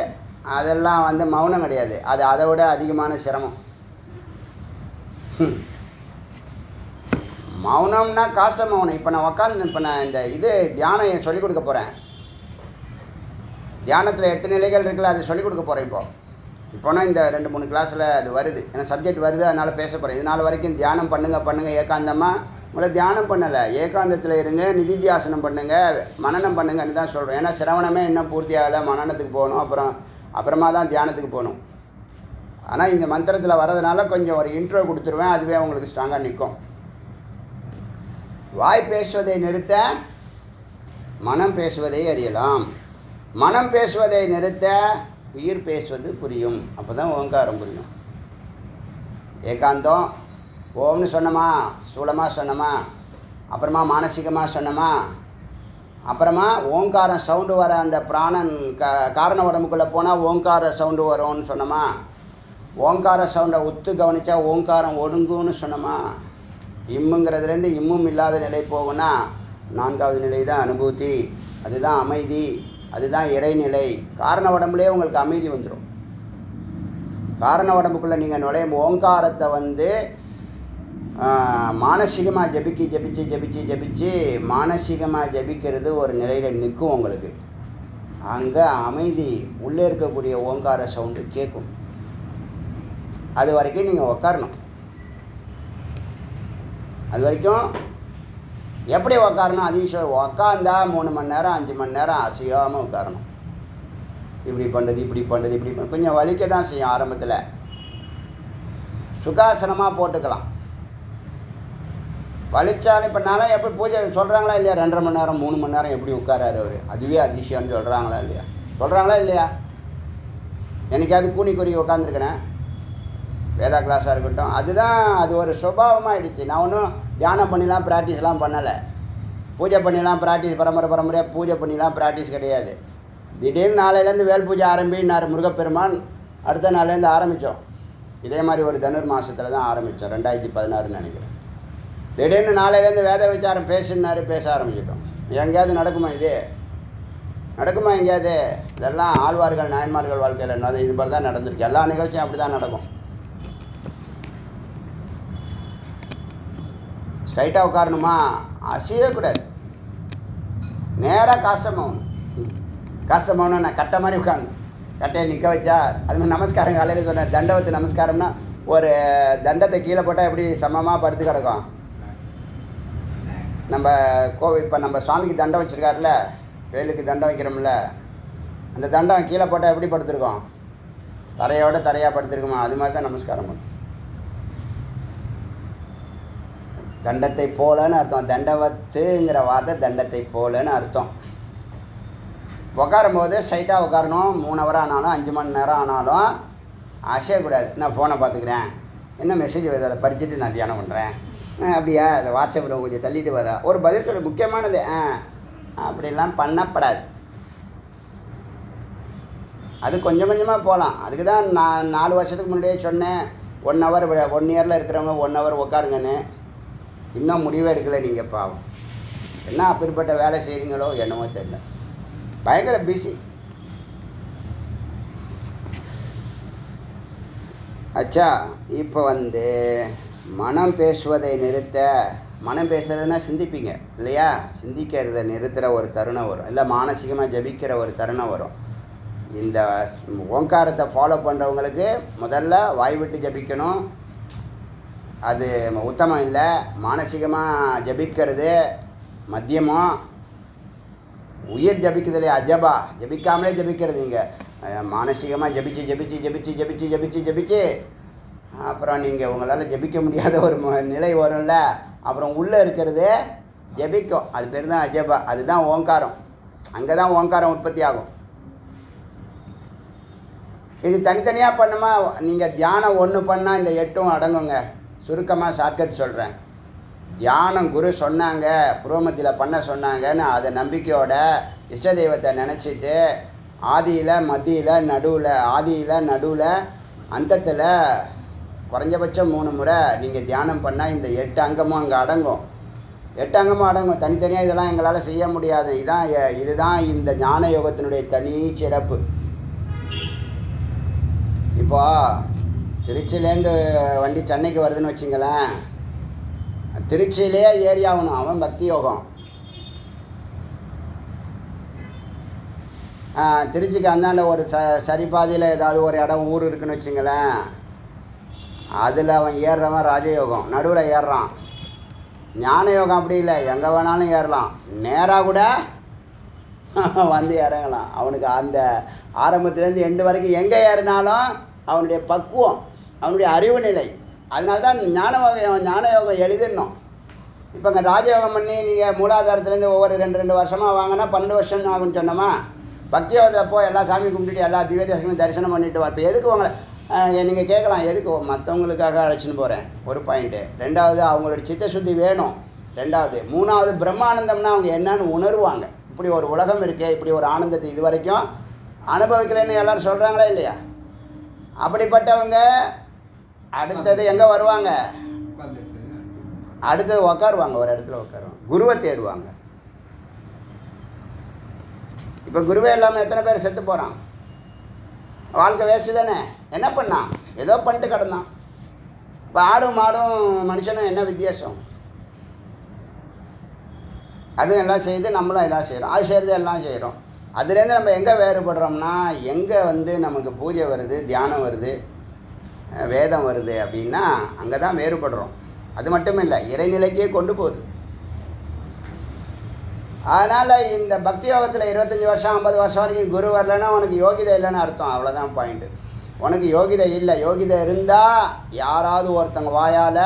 அதெல்லாம் வந்து மௌனம் கிடையாது. அது அதை விட அதிகமான சிரமம். மௌனம்னா காஷ்ட மௌனம். இப்போ நான் இந்த தியானம் சொல்லிக் கொடுக்க போகிறேன். தியானத்தில் 8 நிலைகள் இருக்குல்ல, அதை சொல்லிக் கொடுக்க போகிறேன். இப்போனா இந்த 2-3 கிளாஸில் அது வருது, ஏன்னா சப்ஜெக்ட் வருது, அதனால் பேச போகிறேன். இதனால் வரைக்கும் தியானம் பண்ணுங்கள் ஏகாந்தமாக. உங்களை தியானம் பண்ணலை, ஏகாந்தத்தில் இருங்க, நிதித்தியாசனம் பண்ணுங்கள், மனனம் பண்ணுங்கன்னு தான் சொல்கிறோம். ஏன்னா சிரவணமே இன்னும் பூர்த்தி ஆகலை, மனனத்துக்கு போகணும், அப்புறமா தான் தியானத்துக்கு போகணும். ஆனால் இந்த மந்திரத்தில் வர்றதுனால கொஞ்சம் ஒரு இன்ட்ரோ கொடுத்துருவேன், அதுவே உங்களுக்கு ஸ்ட்ராங்காக நிற்கும். வாய் பேசுவதை நிறுத்த மனம் பேசுவதை அறியலாம். மனம் பேசுவதை நிறுத்த உயிர் பேசுவது புரியும். அப்போ தான் ஓங்காரம் புரியும். ஏகாந்தம் ஓம்னு சொன்னோமா, ஸ்தூலமாக சொன்னோமா, அப்புறமா மானசீகமாக சொன்னோமா, அப்புறமா ஓங்காரம் சவுண்டு வர அந்த பிராணன் காரண உடம்புக்குள்ளே போனால் ஓங்கார சவுண்டு வரும்னு சொன்னோமா, ஓங்கார சவுண்டை உத்து கவனித்தா ஓங்காரம் ஒடுங்குன்னு சொன்னோமா, இம்முங்கிறதுலேருந்து இம்மும் இல்லாத நிலை போகுன்னா 4வது நிலை தான் அனுபூதி. அதுதான் அமைதி, அதுதான் இறைநிலை. காரண உடம்புலேயே உங்களுக்கு அமைதி வந்துடும். காரண உடம்புக்குள்ளே நீங்கள் நுழையும் ஓங்காரத்தை வந்து மானசீகமாக ஜபிச்சு மானசீகமாக ஜபிக்கிறது ஒரு நிலையில் நிற்கும் உங்களுக்கு. அங்கே அமைதி, உள்ளே இருக்கக்கூடிய ஓங்கார சவுண்டு கேட்கும். அது வரைக்கும் நீங்கள் உக்காரணும். அது வரைக்கும் எப்படி உக்காரணும்? அதீஸ்வரர் உக்காந்தா 3 மணி நேரம் 5 மணி நேரம் அசையாமல் உட்காரணும். இப்படி பண்ணுறது கொஞ்சம் வலிக்க தான் செய்யும் ஆரம்பத்தில். சுகாசனமாக போட்டுக்கலாம். வலிச்சாலும் இப்போ நானும் எப்படி பூஜை சொல்கிறாங்களா இல்லையா, 2.5 மணி நேரம் 3 மணி நேரம் எப்படி உட்காராரு அவர், அதுவே அதிசயம்னு சொல்கிறாங்களா இல்லையா? என்னைக்காவது கூனி உட்காந்துருக்கேன், வேதா கிளாஸாக இருக்கட்டும். அது ஒரு சுபாவமாக ஆகிடுச்சு. நான் ஒன்றும் தியானம் பண்ணிலாம் ப்ராக்டிஸ்லாம் பண்ணலை, பூஜை பண்ணிலாம் ப்ராக்டிஸ் பரம்பரையாக பூஜை பண்ணிலாம் ப்ராக்டிஸ் கிடையாது. திடீர்னு நாளையிலேருந்து வேல் பூஜை ஆரம்பினார் முருகப்பெருமான். அடுத்த நாள்லேருந்து ஆரம்பித்தோம். இதே மாதிரி ஒரு தனுர் மாதத்தில் தான் ஆரம்பித்தோம், 2016 நினைக்கிறேன். திடீர்னு நாளையிலேருந்து வேத விசாரம் பேச ஆரம்பிச்சிட்டோம். எங்கேயாவது நடக்குமா? நடக்குமா எங்கேயாவது? இதெல்லாம் ஆழ்வார்கள் நாயன்மார்கள் வாழ்க்கையில் இது மாதிரி தான் நடந்திருக்கு. எல்லா நிகழ்ச்சியும் அப்படி தான் நடக்கும். ஸ்ட்ரைட்டாக உட்காரணுமா? அசையவே கூடாது. நேராக காஷ்டமௌனம் நான் கட்டை மாதிரி உட்காந்து கட்டையை நிற்க வச்சா அது மாதிரி நமஸ்காரம். காலையில் சொன்னேன், தண்டவத்து நமஸ்காரம்னா ஒரு தண்டத்தை கீழே போட்டால் எப்படி சமமாக படுத்து கிடக்கும். நம்ம இப்போ நம்ம சுவாமிக்கு தண்டம் வச்சுருக்காருல, வேலுக்கு தண்டம் வைக்கிறோம்ல, அந்த தண்டம் கீழே போட்டால் எப்படி படுத்துருக்கோம்? தரையாக படுத்துருக்குமா? அது மாதிரி தான் நமஸ்காரம் பண்ணும். தண்டத்தை போலன்னு அர்த்தம். தண்டவத்துங்கிற வார்த்தை தண்டத்தை போலன்னு அர்த்தம். உட்காரும் போது ஸ்ட்ரைட்டாக உட்காரணும். 3 ஹவர் ஆனாலும் 5 மணி நேரம் ஆனாலும் அசையக்கூடாது. நான் ஃபோனை பார்த்துக்கிறேன், என்ன மெசேஜ் வருது அதை படிச்சுட்டு நான் தியானம் பண்ணுறேன், அப்படியா அதை வாட்ஸ்அப்பில் கொஞ்சம் தள்ளிட்டு வர ஒரு பதில் சொல்ல முக்கியமானது அப்படிலாம் பண்ணப்படாது. அது கொஞ்சம் கொஞ்சமாக போகலாம். அதுக்கு தான் நான் 4 வருஷத்துக்கு முன்னாடியே சொன்னேன், 1 ஹவர் 1 இயரில் இருக்கிறவங்க 1 ஹவர் உட்காருங்கன்னு. இன்னும் முடிவே எடுக்கலை. நீங்கள் பாவம் என்ன அப்படிப்பட்ட வேலை செய்கிறீங்களோ என்னவோ தெரியல, பயங்கர பிஸி. அச்சா இப்போ மனம் பேசுவதை நிறுத்த, மனம் பேசுகிறதுனா சிந்திப்பீங்க இல்லையா, சிந்திக்கிறத நிறுத்துகிற ஒரு தருணம் வரும், இல்லை மானசீகமாக ஜபிக்கிற ஒரு தருணம் வரும். இந்த ஓங்காரத்தை ஃபாலோ பண்ணுறவங்களுக்கு முதல்ல வாய் விட்டு ஜபிக்கணும், அது உத்தமம் இல்லை. மானசீகமாக ஜபிக்கிறது மத்தியமம், உயிர் ஜபிக்குது இல்லையா அஜபா, ஜபிக்காமலே ஜபிக்கிறது. இங்கே மானசீகமாக ஜபிச்சு அப்புறம் நீங்கள் உங்களால் ஜபிக்க முடியாத ஒரு நிலை வரும்ல, அப்புறம் உள்ளே இருக்கிறது ஜபிக்கும், அது பேர் தான் அஜபா, அதுதான் ஓங்காரம். அங்கே தான் ஓங்காரம் உற்பத்தி ஆகும். இது தனித்தனியாக பண்ணுமா, நீங்கள் தியானம் ஒன்று பண்ணால் இந்த 8ம் அடங்குங்க. சுருக்கமாக ஷார்ட்கட் சொல்கிறேன். தியானம் குரு சொன்னாங்க, புரோமத்தியில் பண்ண சொன்னாங்கன்னு அதை நம்பிக்கையோட இஷ்ட தெய்வத்தை நினச்சிட்டு ஆதியில் மத்தியில் நடுவில், ஆதியில் நடுவில் அந்தத்தில் குறைஞ்சபட்சம் 3 முறை நீங்கள் தியானம் பண்ணால் இந்த 8 அங்கமும் அங்கே அடங்கும். 8 அங்கமும் அடங்கும். தனித்தனியாக இதெல்லாம் எங்களால் செய்ய முடியாது. இதுதான் இந்த ஞான யோகத்தினுடைய தனி சிறப்பு. இப்போ திருச்சியிலேருந்து வண்டி சென்னைக்கு வருதுன்னு வச்சுங்களேன், திருச்சியிலே ஏறி ஆகணும், அவன் பக்தி யோகம். திருச்சிக்கு அந்தாண்ட ஒரு சரிபாதியில் ஏதாவது ஒரு இடம் ஊர் இருக்குன்னு வச்சுங்களேன், அதில் அவன் ஏறுறவன் ராஜயோகம், நடுவில் ஏறுறான். ஞான யோகம் அப்படி இல்லை, எங்கே வேணாலும் ஏறலாம், நேராக கூட வந்து இறங்கலாம். அவனுக்கு அந்த ஆரம்பத்துலேருந்து எண்டு வரைக்கும் எங்கே ஏறினாலும் அவனுடைய பக்குவம், அவனுடைய அறிவு நிலை. அதனால தான் ஞான யோகம் எழுதிடணும். இப்போ இங்கே ராஜயோகம் பண்ணி நீங்கள் மூலாதாரத்துலேருந்து ஒவ்வொரு 2 வருஷமாக வாங்கினா 12 வருஷம் ஆகுன்னு சொன்னோமா, பக்தி யோகத்தில் போய் எல்லா சாமி கும்பிட்டுட்டு எல்லா திவ்ய தேசங்களும் தரிசனம் பண்ணிட்டு வா. இப்போ எதுக்கு உங்களை நீங்கள் கேட்கலாம், எதுக்கு மற்றவங்களுக்காக அழைச்சின்னு போகிறேன், ஒரு பாயிண்ட்டு. 2வது அவங்களோட சித்தசுத்தி வேணும். 2வது 3வது பிரம்மானந்தம்னா அவங்க என்னன்னு உணர்வாங்க. இப்படி ஒரு உலகம் இருக்கே, இப்படி ஒரு ஆனந்தத்தை இது வரைக்கும் அனுபவிக்கலைன்னு எல்லோரும் சொல்கிறாங்களா இல்லையா? அப்படிப்பட்டவங்க அடுத்தது எங்கே வருவாங்க, அடுத்தது உக்காருவாங்க, ஒரு இடத்துல உட்காருவாங்க, குருவை தேடுவாங்க. இப்போ குருவே இல்லாமல் எத்தனை பேர் செத்து போகிறான், வாழ்க்கை வேஸ்ட்டு தானே. என்ன பண்ணான், ஏதோ பண்ணிட்டு கிடந்தான். இப்போ ஆடும் மாடும் மனுஷனும் என்ன வித்தியாசம்? அதுவும் எல்லாம் செய்து நம்மளும் எல்லாம் செய்கிறோம், அது செய்கிறது எல்லாம் செய்கிறோம். அதுலேருந்து நம்ம எங்கே வேறுபடுறோம்னா, எங்கே நமக்கு பூஜை வருது, தியானம் வருது, வேதம் வருது அப்படின்னா அங்கே தான் வேறுபடுறோம். அது மட்டும் இல்லை, இறைநிலைக்கே கொண்டு போகுது. அதனால் இந்த பக்தி யோகத்தில் 25 வருஷம் 50 வருஷம் வரைக்கும் குரு வரலைன்னா உனக்கு யோகிதை இல்லைன்னு அர்த்தம். அவ்வளோதான் பாயிண்ட்டு. உனக்கு யோகிதை இல்லை. யோகிதை இருந்தால் யாராவது ஒருத்தங்க வாயால்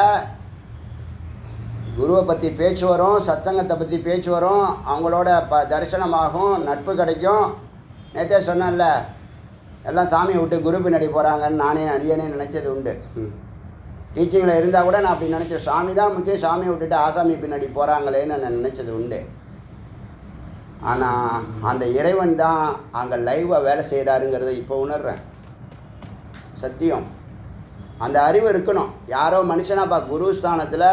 குருவை பற்றி பேச்சு வரும், சத்சங்கத்தை பற்றி பேச்சு வரும், அவங்களோட தரிசனமாகும், நட்பு கிடைக்கும். நேற்றே சொன்னேன்ல, எல்லாம் சாமியை விட்டு குரு பின்னாடி போகிறாங்கன்னு நானே அடியனே நினச்சது உண்டு. டீச்சிங்கில் இருந்தால் கூட நான் அப்படி நினச்சேன், சாமி தான் முக்கியம், சாமியை விட்டுட்டு ஆசாமி பின்னாடி போகிறாங்களேன்னு நான் நினச்சது உண்டு. ஆனால் அந்த இறைவன் தான் அங்கே லைவாக வேலை செய்கிறாருங்கிறத இப்போ உணர்கிறேன். சத்தியம். அந்த அறிவு இருக்கணும். யாரோ மனுஷனாக குரு ஸ்தானத்தில்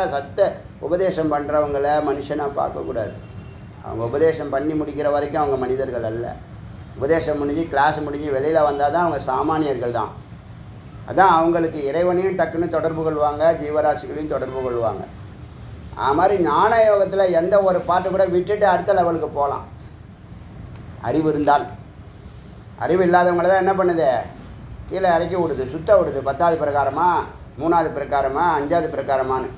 உபதேசம் பண்ணுறவங்கள மனுஷனாக பார்க்கக்கூடாது. அவங்க உபதேசம் பண்ணி முடிக்கிற வரைக்கும் அவங்க மனிதர்கள் அல்ல. உபதேசம் முடிஞ்சு கிளாஸ் முடிஞ்சு வெளியில் வந்தால் தான் அவங்க சாமானியர்கள் தான். அதான் அவங்களுக்கு இறைவனையும் டக்குன்னு தொடர்பு கொள்வாங்க, ஜீவராசிகளையும் தொடர்பு கொள்வாங்க. அது மாதிரி ஞான யோகத்தில் எந்த ஒரு பாட்டு கூட விட்டுட்டு அடுத்த லெவலுக்கு போகலாம், அறிவு இருந்தால். அறிவு இல்லாதவங்கள தான் என்ன பண்ணுது, கீழே இறக்கி விடுது, சுத்த விடுது. 10வது பிரகாரமா, 3வது பிரகாரமா, 5வது பிரகாரமானு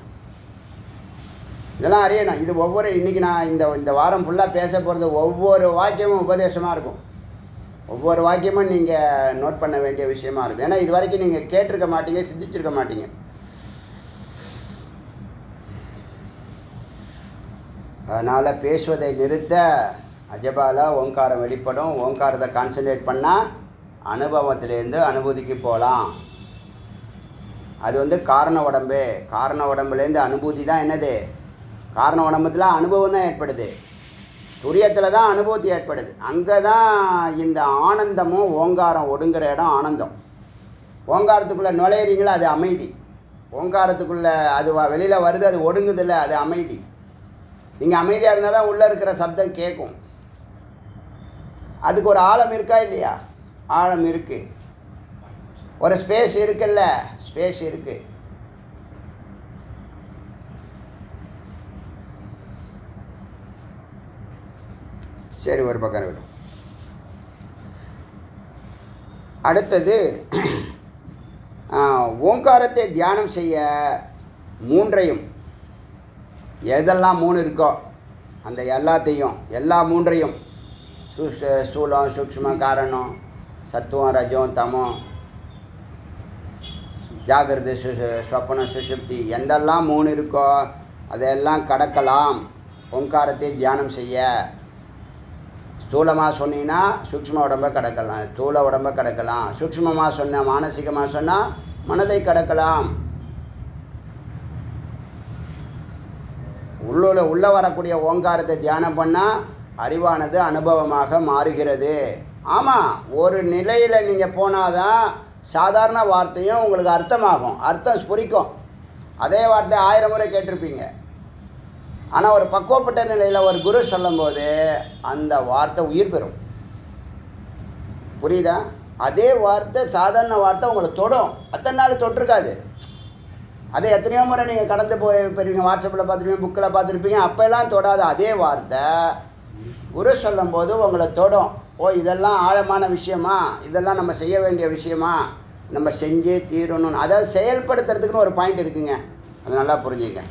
இதெல்லாம் அறியணும். இது ஒவ்வொரு இன்றைக்கி நான் இந்த வாரம் ஃபுல்லாக பேச போகிறது ஒவ்வொரு வாக்கியமும் உபதேசமாக இருக்கும். ஒவ்வொரு வாக்கியமும் நீங்கள் நோட் பண்ண வேண்டிய விஷயமா இருக்கும். ஏன்னா இது வரைக்கும் நீங்கள் கேட்டிருக்க மாட்டீங்க, சிந்திச்சிருக்க மாட்டீங்க. அதனால் பேசுவதை நிறுத்த அஜபால ஓங்காரம் வெளிப்படும். ஓங்காரத்தை கான்சன்ட்ரேட் பண்ணால் அனுபவத்திலேருந்து அனுபூதிக்கு போகலாம். அது காரண உடம்பு. காரண உடம்புலேருந்து அனுபூதி தான் என்னது, காரண உடம்புல அனுபவம் தான் ஏற்படுது. துரியத்தில் தான் அனுபூதி ஏற்படுது. அங்கே தான் இந்த ஆனந்தமும் ஓங்காரம் ஒடுங்குற இடம் ஆனந்தம். ஓங்காரத்துக்குள்ளே நுழையிறீங்களா, அது அமைதி. ஓங்காரத்துக்குள்ளே அது வெளியில் வருது, அது ஒடுங்குதில்லை, அது அமைதி. நீங்கள் அமைதியாக இருந்தால் தான் உள்ளே இருக்கிற சப்தம் கேட்கும். அதுக்கு ஒரு ஆழம் இருக்கா இல்லையா? ஆழம் இருக்குது. ஒரு ஸ்பேஸ் இருக்குல்ல, ஸ்பேஸ் இருக்குது. சரி, ஒரு பக்கம் இருக்கட்டும். அடுத்தது ஓங்காரத்தை தியானம் செய்ய மூன்றையும், எதெல்லாம் 3 இருக்கோ அந்த எல்லாத்தையும், எல்லா 3ஐயும், ஸ்தூலம், சூக்ஷ்ம, காரணம், சத்துவம், ரஜம், தமம், ஜாகிரதை, ஸ்வப்னம், சுஷுப்தி, எந்தெல்லாம் 3 இருக்கோ அதையெல்லாம் கடக்கலாம் ஓங்காரத்தை தியானம் செய்ய. ஸ்தூலமாக சொன்னீங்கன்னா சூக்ஷ்ம உடம்பை கடக்கலாம், ஸ்தூல உடம்பை கடக்கலாம். சூக்ஷ்மமாக சொன்னால், மானசீகமாக சொன்னால் மனதை கடக்கலாம். உள்ளே வரக்கூடிய ஓங்காரத்தை தியானம் பண்ணால் அறிவானது அனுபவமாக மாறுகிறது. ஆமாம், ஒரு நிலையில் நீங்கள் போனால் தான் சாதாரண வார்த்தையும் உங்களுக்கு அர்த்தமாகும், அர்த்தம் ஸ்புரிக்கும். அதே வார்த்தை 1000 முறை கேட்டிருப்பீங்க. ஆனால் ஒரு பக்குவப்பட்ட நிலையில் ஒரு குரு சொல்லும்போது அந்த வார்த்தை உயிர் பெறும். புரியுதா? அதே வார்த்தை, சாதாரண வார்த்தை உங்களை தொடும். அத்தனை நாள் தொட்டிருக்காது. அதே எத்தனையோ முறை நீங்கள் கடந்து போயிருப்பீங்க, வாட்ஸ்அப்பில் பார்த்துருப்பீங்க, புக்கில் பார்த்துருப்பீங்க, அப்போல்லாம் தொடாத அதே வார்த்தை குரு சொல்லும்போது உங்களை தொடும். ஓ, இதெல்லாம் ஆழமான விஷயமா, இதெல்லாம் நம்ம செய்ய வேண்டிய விஷயமா, நம்ம செஞ்சே தீரணும். அதாவது செயல்படுத்துறதுக்குன்னு ஒரு பாயிண்ட் இருக்குங்க, அது நல்லா புரிஞ்சுங்க.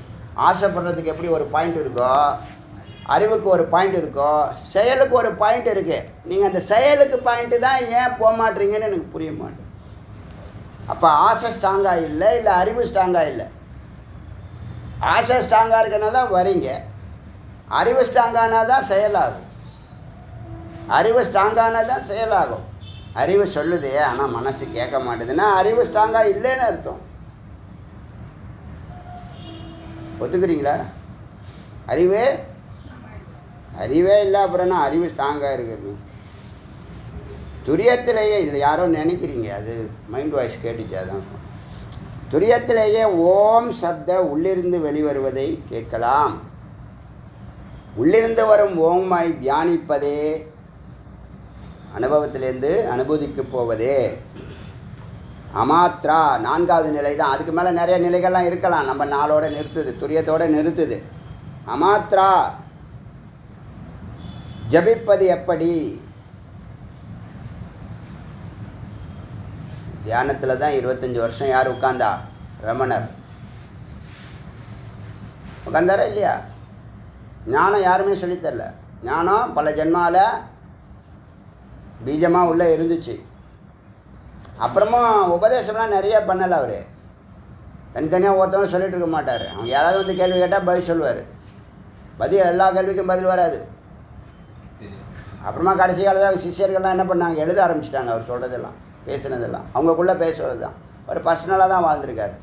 ஆசைப்படுறதுக்கு எப்படி ஒரு பாயிண்ட் இருக்கோ, அறிவுக்கு ஒரு பாயிண்ட் இருக்கோ, செயலுக்கு ஒரு பாயிண்ட் இருக்குது. நீங்கள் அந்த செயலுக்கு பாயிண்ட்டு தான் ஏன் போக மாட்டீங்கன்னு எனக்கு புரிய மாட்டேன். அப்போ ஆசை ஸ்ட்ராங்காக இல்லை அறிவு ஸ்ட்ராங்காக இல்லை. ஆசை ஸ்ட்ராங்காக இருக்குன்னா தான் வரீங்க, அறிவு ஸ்ட்ராங்கானா தான் செயலாகும். அறிவு ஸ்ட்ராங்கானா தான் செயலாகும். அறிவு சொல்லுது ஆனால் மனசு கேட்க மாட்டேதுன்னா அறிவு ஸ்ட்ராங்காக இல்லைன்னு அர்த்தம். ஒத்துக்கிறீங்களா? அறிவே இல்லை, அப்புறம்னா அறிவு ஸ்ட்ராங்காக இருக்குது. துரியத்திலேயே, இதில் யாரோ நினைக்கிறீங்க, அது மைண்ட் வாய்ஸ் கேட்டுச்சு, அதான். துரியத்திலேயே ஓம் சப்த உள்ளிருந்து வெளிவருவதை கேட்கலாம். உள்ளிருந்து வரும் ஓம்மை தியானிப்பதே அனுபவத்திலேருந்து அனுபூதிக்கு போவதே. அமாத்ரா 4வது நிலை தான். அதுக்கு மேலே நிறைய நிலைகள்லாம் இருக்கலாம், நம்ம 4ஓட நிறுத்துது, துரியத்தோடு நிறுத்துது. அமாத்ரா ஜபிப்பது எப்படி? தியானத்தில் தான் 25 வருஷம் யார் உட்கார்ந்தா? ரமணர் உட்கார்ந்தாரா இல்லையா? ஞானம் யாருமே சொல்லித்தரல. ஞானம் பல ஜென்மாவில் பீஜமாக உள்ளே இருந்துச்சு. அப்புறமா உபதேசம்லாம் நிறைய பண்ணலை. அவர் தனித்தனியாக ஒருத்தவங்க சொல்லிட்டு இருக்க மாட்டார். அவங்க யாராவது வந்து கேள்வி கேட்டால் பதில் சொல்லுவார். பதில் எல்லா கேள்விக்கும் பதில் வராது. அப்புறமா கடைசி காலத்தில் சிஷியர்கள்லாம் என்ன பண்ணாங்க, எழுத ஆரம்பிச்சிட்டாங்க. அவர் சொல்கிறதெல்லாம், பேசுனதெல்லாம் அவங்களுக்குள்ளே பேசுவது தான். அவர் பர்சனலாக தான் வாழ்ந்துருக்கார்.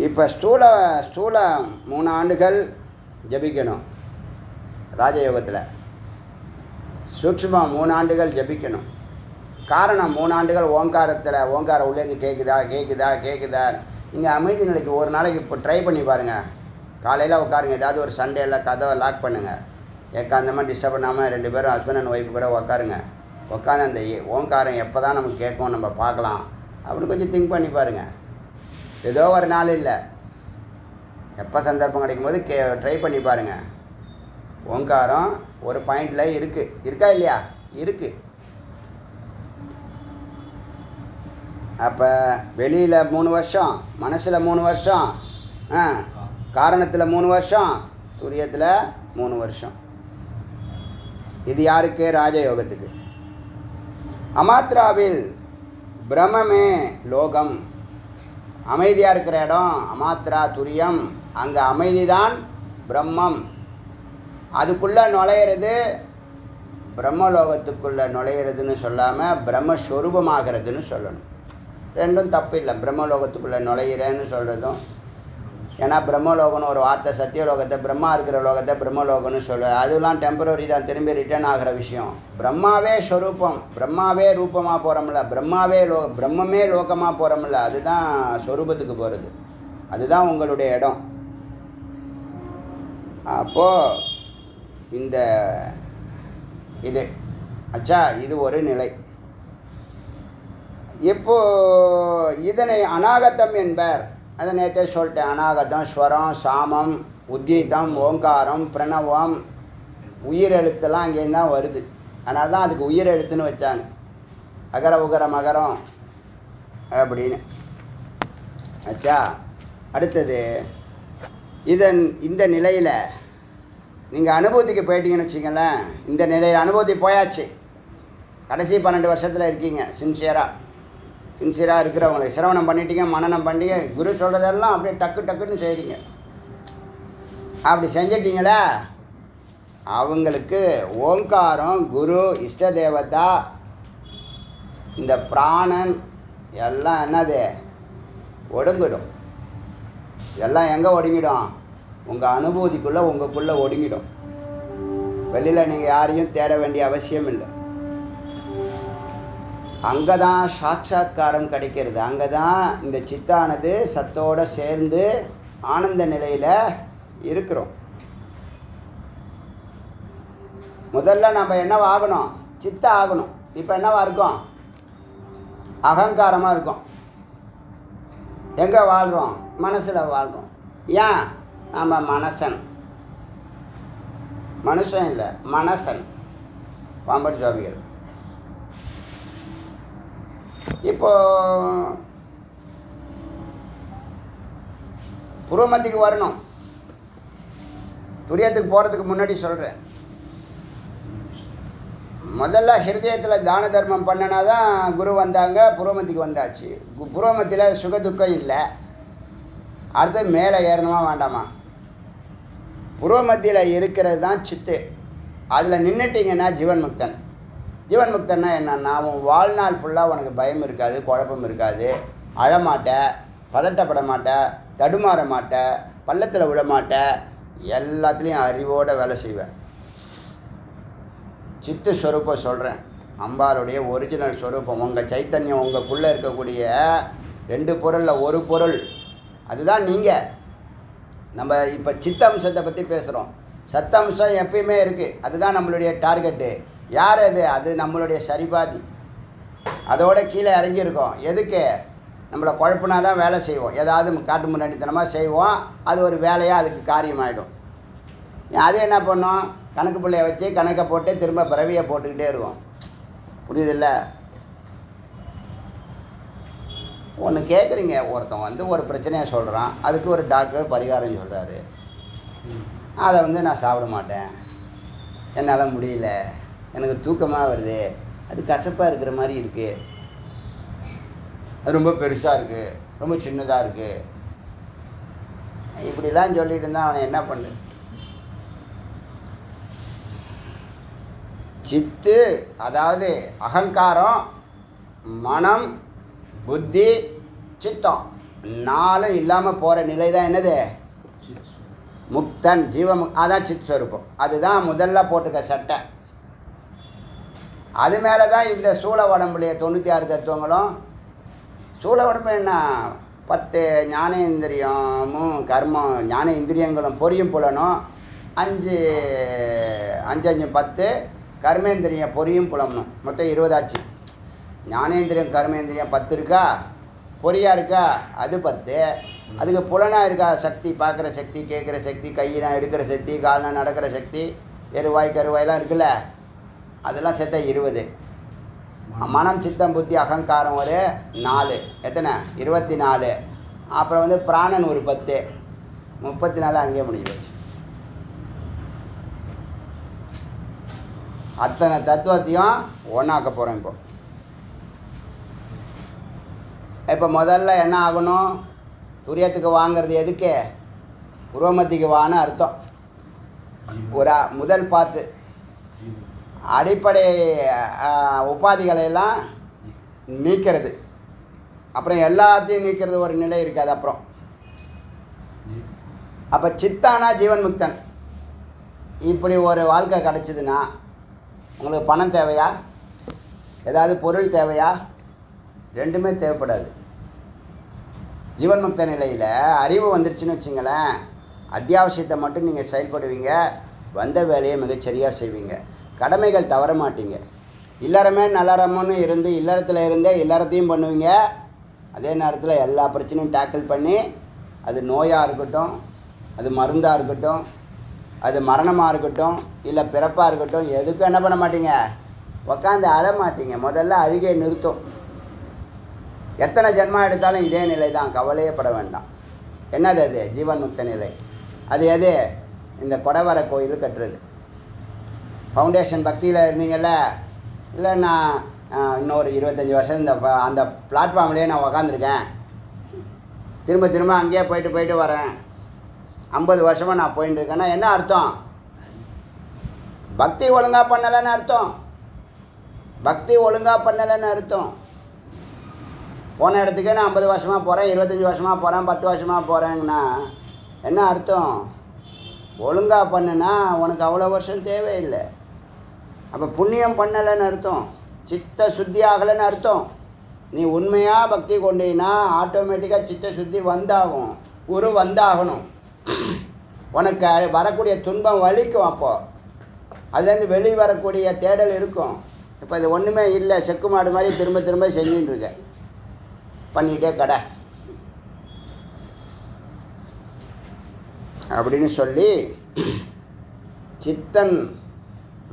இப்போ ஸ்தூல 3 ஆண்டுகள் ஜபிக்கணும் ராஜயோகத்தில். சூக்ஷ்மம் 3 ஆண்டுகள் ஜபிக்கணும். காரணம், 3 ஆண்டுகள் ஓங்காரம் உள்ளேருந்து கேட்குதா. நீங்கள் அமைதி நிலைக்கு ஒரு நாளைக்கு இப்போ ட்ரை பண்ணி பாருங்கள். காலையில் உட்காருங்க, ஏதாவது ஒரு சண்டேயில் கதவை லாக் பண்ணுங்கள், ஏக்காந்தமாக டிஸ்டர்ப் பண்ணாமல் 2 பேரும் ஹஸ்பண்ட் அண்ட் ஒய்ஃபு கூட உட்காருங்க. உட்காந்து அந்த ஓங்காரம் எப்போ தான் நமக்கு கேட்கும், நம்ம பார்க்கலாம் அப்படின்னு கொஞ்சம் திங்க் பண்ணி பாருங்கள். ஏதோ ஒரு நாள் இல்லை, எப்போ சந்தர்ப்பம் கிடைக்கும் போது ட்ரை பண்ணி பாருங்கள். ஓங்காரம் ஒரு பாயிண்டில் இருக்கா இல்லையா? இருக்குது. அப்போ வெளியில் 3 வருஷம், மனசில் 3 வருஷம், காரணத்தில் 3 வருஷம், துரியத்தில் 3 வருஷம். இது யாருக்கு? ராஜயோகத்துக்கு. அமாத்ராவில் பிரம்மே லோகம், அமைதியாக இருக்கிற இடம் அமாத்ரா துரியம். அங்கே அமைதி தான் பிரம்மம். அதுக்குள்ளே நுழையிறது பிரம்மலோகத்துக்குள்ளே நுழையிறதுன்னு சொல்லாமல் பிரம்மஸ்வரூபமாகிறதுன்னு சொல்லணும். ரெண்டும் தப்பு இல்லை. பிரம்மலோகத்துக்குள்ளே நுழையிறேன்னு சொல்கிறதும், ஏன்னா பிரம்மலோகம்னு ஒரு வார்த்தை, சத்தியலோகத்தை, பிரம்மா இருக்கிற லோகத்தை பிரம்மலோகம்னு அதெல்லாம் டெம்பரரி தான், திரும்பி ரிட்டர்ன் ஆகிற விஷயம். பிரம்மாவே ஸ்வரூபம், பிரம்மாவே ரூபமாக போகிறோம்ல, பிரம்மமே லோகமாக போகிறோம்ல, அதுதான் ஸ்வரூபத்துக்கு போகிறது. அதுதான் உங்களுடைய இடம். அப்போது இந்த இது இது ஒரு நிலை. இப்போது இதனை அநாகத்தம் என்பர். அதை நேற்றே சொல்லிட்டேன். அநாகதம், ஸ்வரம், சாமம், உத்கீதம், ஓங்காரம், பிரணவம், உயிரெழுத்தெல்லாம் அங்கேருந்து தான் வருது. அதனால தான் அதுக்கு உயிரெழுத்துன்னு வச்சாங்க. அகர உகர மகரம் அப்படின்னு ஆச்சா. அடுத்தது இந்த நிலையில் நீங்கள் அனுபூதிக்கு போயிட்டீங்கன்னு வச்சிங்களேன். இந்த நிலையில் அனுபூதி போயாச்சு. கடைசி 12 வருஷத்தில் இருக்கீங்க. சின்சியராக இருக்கிறவங்களுக்கு சிரவணம் பண்ணிட்டீங்க, மனனம் பண்ணிட்டீங்க, குரு சொல்கிறதெல்லாம் அப்படியே டக்குன்னு செய்கிறீங்க. அப்படி செஞ்சிட்டிங்களே, அவங்களுக்கு ஓங்காரம், குரு, இஷ்ட தேவதா, இந்த பிராணன் எல்லாம் என்னது ஒடுங்கிடும். எல்லாம் எங்கே ஒடுங்கிடும்? உங்கள் அனுபூதிக்குள்ளே உங்களுக்குள்ளே ஒடுங்கிடும். வெளியில் நீங்கள் யாரையும் தேட வேண்டிய அவசியம் இல்லை. அங்கே தான் சாட்சாத்காரம் கிடைக்கிறது. அங்கே தான் இந்த சித்தானது சத்தோடு சேர்ந்து ஆனந்த நிலையில் இருக்கிறோம். முதல்ல நம்ம என்னவா ஆகணும்? சித்த ஆகணும். இப்போ என்னவா இருக்கோம்? அகங்காரமாக இருக்கும். எங்கே வாழ்கிறோம்? மனசில் வாழ்கிறோம். ஏன்? நம்ம மனுஷன் இல்லை, மனசன். பாம்பன் சுவாமிகள். இப்போ புருவமத்திக்கு வரணும். துரியத்துக்கு போகிறதுக்கு முன்னாடி சொல்கிறேன். முதல்ல ஹிருதயத்தில் தான தர்மம் பண்ணினா தான் குரு வந்தாங்க, புருவமத்திக்கு வந்தாச்சு. புருவமத்தியில் சுகதுக்கம் இல்லை. அடுத்து மேலே ஏறணுமா வேண்டாமா? புருவமத்தியில் இருக்கிறது தான் சித்து. அதில் நின்றுட்டிங்கன்னா ஜீவன் முக்தன். ஜீவன் முக்தன்னா என்னன்னா, உன் வாழ்நாள் ஃபுல்லாக உனக்கு பயம் இருக்காது, குழப்பம் இருக்காது, அழமாட்ட, பதட்டப்பட மாட்ட, தடுமாற மாட்ட, பள்ளத்தில் விட மாட்ட, எல்லாத்துலேயும் அறிவோடு வேலை செய்வேன். சித்து ஸ்வரூப்பம் சொல்கிறேன். அம்பாளுடைய ஒரிஜினல் ஸ்வரூப்பம். உங்கள் சைத்தன்யம் உங்களுக்குள்ளே இருக்கக்கூடிய 2 பொருளில் ஒரு பொருள் அதுதான் நீங்கள். நம்ம இப்போ சித்த அம்சத்தை பற்றி பேசுகிறோம். சத்த அம்சம் எப்பயுமே இருக்குது. அதுதான் நம்மளுடைய டார்கெட்டு. யார் அது? அது நம்மளுடைய சரிபாதி. அதோட கீழே இறங்கியிருக்கோம். எதுக்கு? நம்மளை குழப்பினா தான் வேலை செய்வோம். ஏதாவது காட்டு முன்னாடித்தனமாக செய்வோம். அது ஒரு வேலையாக அதுக்கு காரியமாகிடும். அது என்ன பண்ணோம்? கணக்கு பிள்ளைய வச்சு கணக்கை போட்டு திரும்ப பிறவியை போட்டுக்கிட்டே இருக்கும். புரியுதில்ல? ஒன்று கேட்குறீங்க, ஒருத்தன் ஒரு பிரச்சனையை சொல்கிறான், அதுக்கு ஒரு டாக்டர் பரிகாரம் சொல்கிறாரு. அதை நான் சாப்பிட மாட்டேன், என்னால் முடியல, எனக்கு தூக்கமாக வருது, அது கசப்பாக இருக்கிற மாதிரி இருக்குது, அது ரொம்ப பெருசாக இருக்குது, ரொம்ப சின்னதாக இருக்குது, இப்படிலாம் சொல்லிட்டு இருந்தால் அவனை என்ன பண்ணு? சித்து அதாவது அகங்காரம், மனம், புத்தி, சித்தம் 4 இல்லாமல் போகிற நிலை தான் என்னது? முக்தன், அதான் சித் ஸ்வரூபம். அதுதான் முதல்ல போட்டுக்க சட்டை. அது மேலே தான் இந்த சூழ உடம்புடைய 96 தத்துவங்களும். சூழ உடம்பு என்ன? 10 ஞானேந்திரியமும் கர்மம், ஞானேந்திரியங்களும் பொரியும் புலனும், 5 10 கர்மேந்திரியம் பொரியும் புலனும், மொத்தம் 20 ஆச்சு. ஞானேந்திரியம் கர்மேந்திரியம் 10 இருக்கா, பொரியா இருக்கா, அது 10. அதுக்கு புலனாக இருக்கா, சக்தி, பார்க்குற சக்தி, கேட்குற சக்தி, கையினா எடுக்கிற சக்தி, கால்னா நடக்கிற சக்தி, எருவாய் கருவாயெலாம் இருக்குல்ல, அதெல்லாம் சேர்த்தா 20. மனம், சித்தம், புத்தி, அகங்காரம் ஒரு 4, எத்தனை? 24. அப்புறம் பிராணன் ஒரு 10, 34 அங்கேயே முடிஞ்சு போச்சு. அத்தனை தத்துவத்தையும் ஒன்றாக்க போகிறோம். இப்போ முதல்ல என்ன ஆகணும்? துரியத்துக்கு வாங்கிறது எதுக்கு? புருவமத்திக்கு வான்னு அர்த்தம். ஒரு முதல் பார்த்து அடிப்படை உபாதிகளையெல்லாம் நீக்கிறது. அப்புறம் எல்லாத்தையும் நீக்கிறது ஒரு நிலை இருக்காது. அப்புறம் அப்போ சித்தானா ஜீவன் முக்தன். இப்படி ஒரு வாழ்க்கை கிடச்சிதுன்னா உங்களுக்கு பணம் தேவையா? ஏதாவது பொருள் தேவையா? ரெண்டுமே தேவைப்படாது. ஜீவன் முக்த நிலையில் அறிவு வந்துடுச்சுன்னு வச்சுங்களேன், அத்தியாவசியத்தை மட்டும் நீங்கள் செயல்படுவீங்க, வந்த வேலையை மிகச்சரியாக செய்வீங்க, கடமைகள் தவற மாட்டீங்க. இல்லறமே நல்லறமுன்னு இருந்து இல்லறத்தில் இருந்தே இல்லறத்தையும் பண்ணுவீங்க. அதே நேரத்தில் எல்லா பிரச்சனையும் டேக்கிள் பண்ணி, அது நோயாக இருக்கட்டும், அது மருந்தாக இருக்கட்டும், அது மரணமாக இருக்கட்டும், இல்லை பிறப்பாக இருக்கட்டும், எதுக்கும் என்ன பண்ண மாட்டீங்க, உக்காந்து அழ மாட்டீங்க. முதல்ல அழுகையை நிறுத்தும். எத்தனை ஜென்மா எடுத்தாலும் இதே நிலை தான், கவலையே பட வேண்டாம். என்னது அது? ஜீவன் முக்த நிலை. அது எது? இந்த கொடவர கோயில் கட்டுறது. ஃபவுண்டேஷன் பக்தியில் இருந்தீங்கல்ல, இல்லை நான் இன்னொரு 25 வருஷம் இந்த அந்த பிளாட்ஃபார்ம்லேயே நான் உக்காந்துருக்கேன், திரும்ப திரும்ப அங்கேயே போயிட்டு வரேன், 50 வருஷமாக நான் போயிட்டு இருக்கேன்னா என்ன அர்த்தம்? பக்தி ஒழுங்காக பண்ணலைன்னு அர்த்தம். பக்தி ஒழுங்காக பண்ணலைன்னு அர்த்தம். போன இடத்துக்கே நான் 50 வருஷமாக போகிறேன், 25 வருஷமாக போகிறேன், 10 வருஷமாக போகிறேங்கன்னா என்ன அர்த்தம்? ஒழுங்காக பண்ணுனா உனக்கு அவ்வளோ வருஷம் தேவையில்லை. அப்போ புண்ணியம் பண்ணலைன்னு அர்த்தம், சித்த சுத்தி ஆகலைன்னு அர்த்தம். நீ உண்மையாக பக்தி கொண்டீங்கன்னா ஆட்டோமேட்டிக்காக சித்த சுத்தி வந்தாகும், குரு வந்தாகணும். உனக்கு வரக்கூடிய துன்பம் வலிக்கும், அப்போது அதுலேருந்து வெளியே வரக்கூடிய தேடல் இருக்கும். இப்போ இது ஒன்றுமே இல்லை, செக்கு மாடு மாதிரி திரும்ப திரும்ப செஞ்சுட்டு இருக்க, பண்ணிகிட்டே கடை அப்படின்னு சொல்லி சித்தன்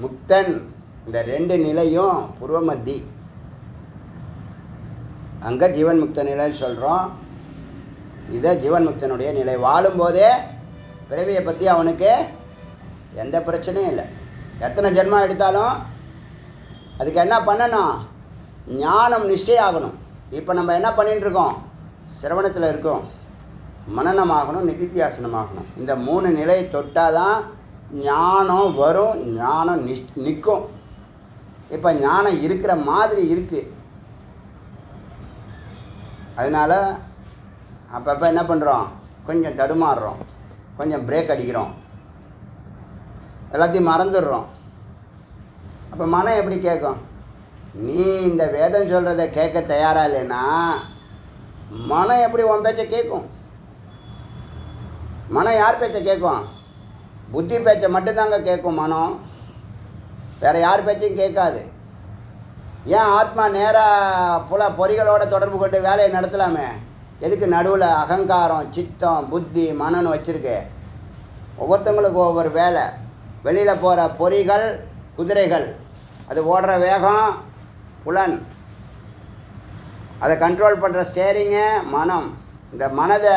முக்தன் இந்த 2 நிலையும் பூர்வ மத்தி, அங்கே ஜீவன் முக்த நிலைன்னு சொல்கிறோம். இதை ஜீவன் முக்தனுடைய நிலை. வாழும்போதே பிறவியை பற்றி அவனுக்கு எந்த பிரச்சனையும் இல்லை. எத்தனை ஜென்மா எடுத்தாலும் அதுக்கு என்ன பண்ணணும்? ஞானம் நிச்சயாகணும். இப்போ நம்ம என்ன பண்ணிகிட்ருக்கோம்? சிரவணத்தில் இருக்கோம், மனனமாகணும், நிதித்தியாசனமாகணும். இந்த 3 நிலை தொட்டால் தான் ஞானம் வரும், ஞானம் நிற்கும். இப்போ ஞானம் இருக்கிற மாதிரி இருக்குது. அதனால் அப்பப்போ என்ன பண்ணுறோம்? கொஞ்சம் தடுமாறுறோம், கொஞ்சம் பிரேக் அடிக்கிறோம், எல்லாத்தையும் மறந்துடுறோம். அப்போ மனம் எப்படி கேட்கும்? நீ இந்த வேதம் சொல்கிறத கேட்க தயாராக இல்லைன்னா மனம் எப்படி உன் பேச்சை கேட்கும்? மனம் யார் பேச்சை கேட்கும்? புத்தி பேச்சை மட்டும்தாங்க கேட்கும் மனம், வேறு யார் பேச்சையும் கேட்காது. ஏன் ஆத்மா நேராக பொறிகளோட தொடர்பு கொண்டு வேலையை நடத்தலாமே? எதுக்கு நடுவில் அகங்காரம், சித்தம், புத்தி, மனன்னு வச்சுருக்கு? ஒவ்வொருத்தவங்களுக்கு ஒவ்வொரு வேலை. வெளியில் போகிற பொறிகள் குதிரைகள், அது ஓடுற வேகம் புலன், அதை கண்ட்ரோல் பண்ணுற ஸ்டேரிங்கு மனம். இந்த மனதை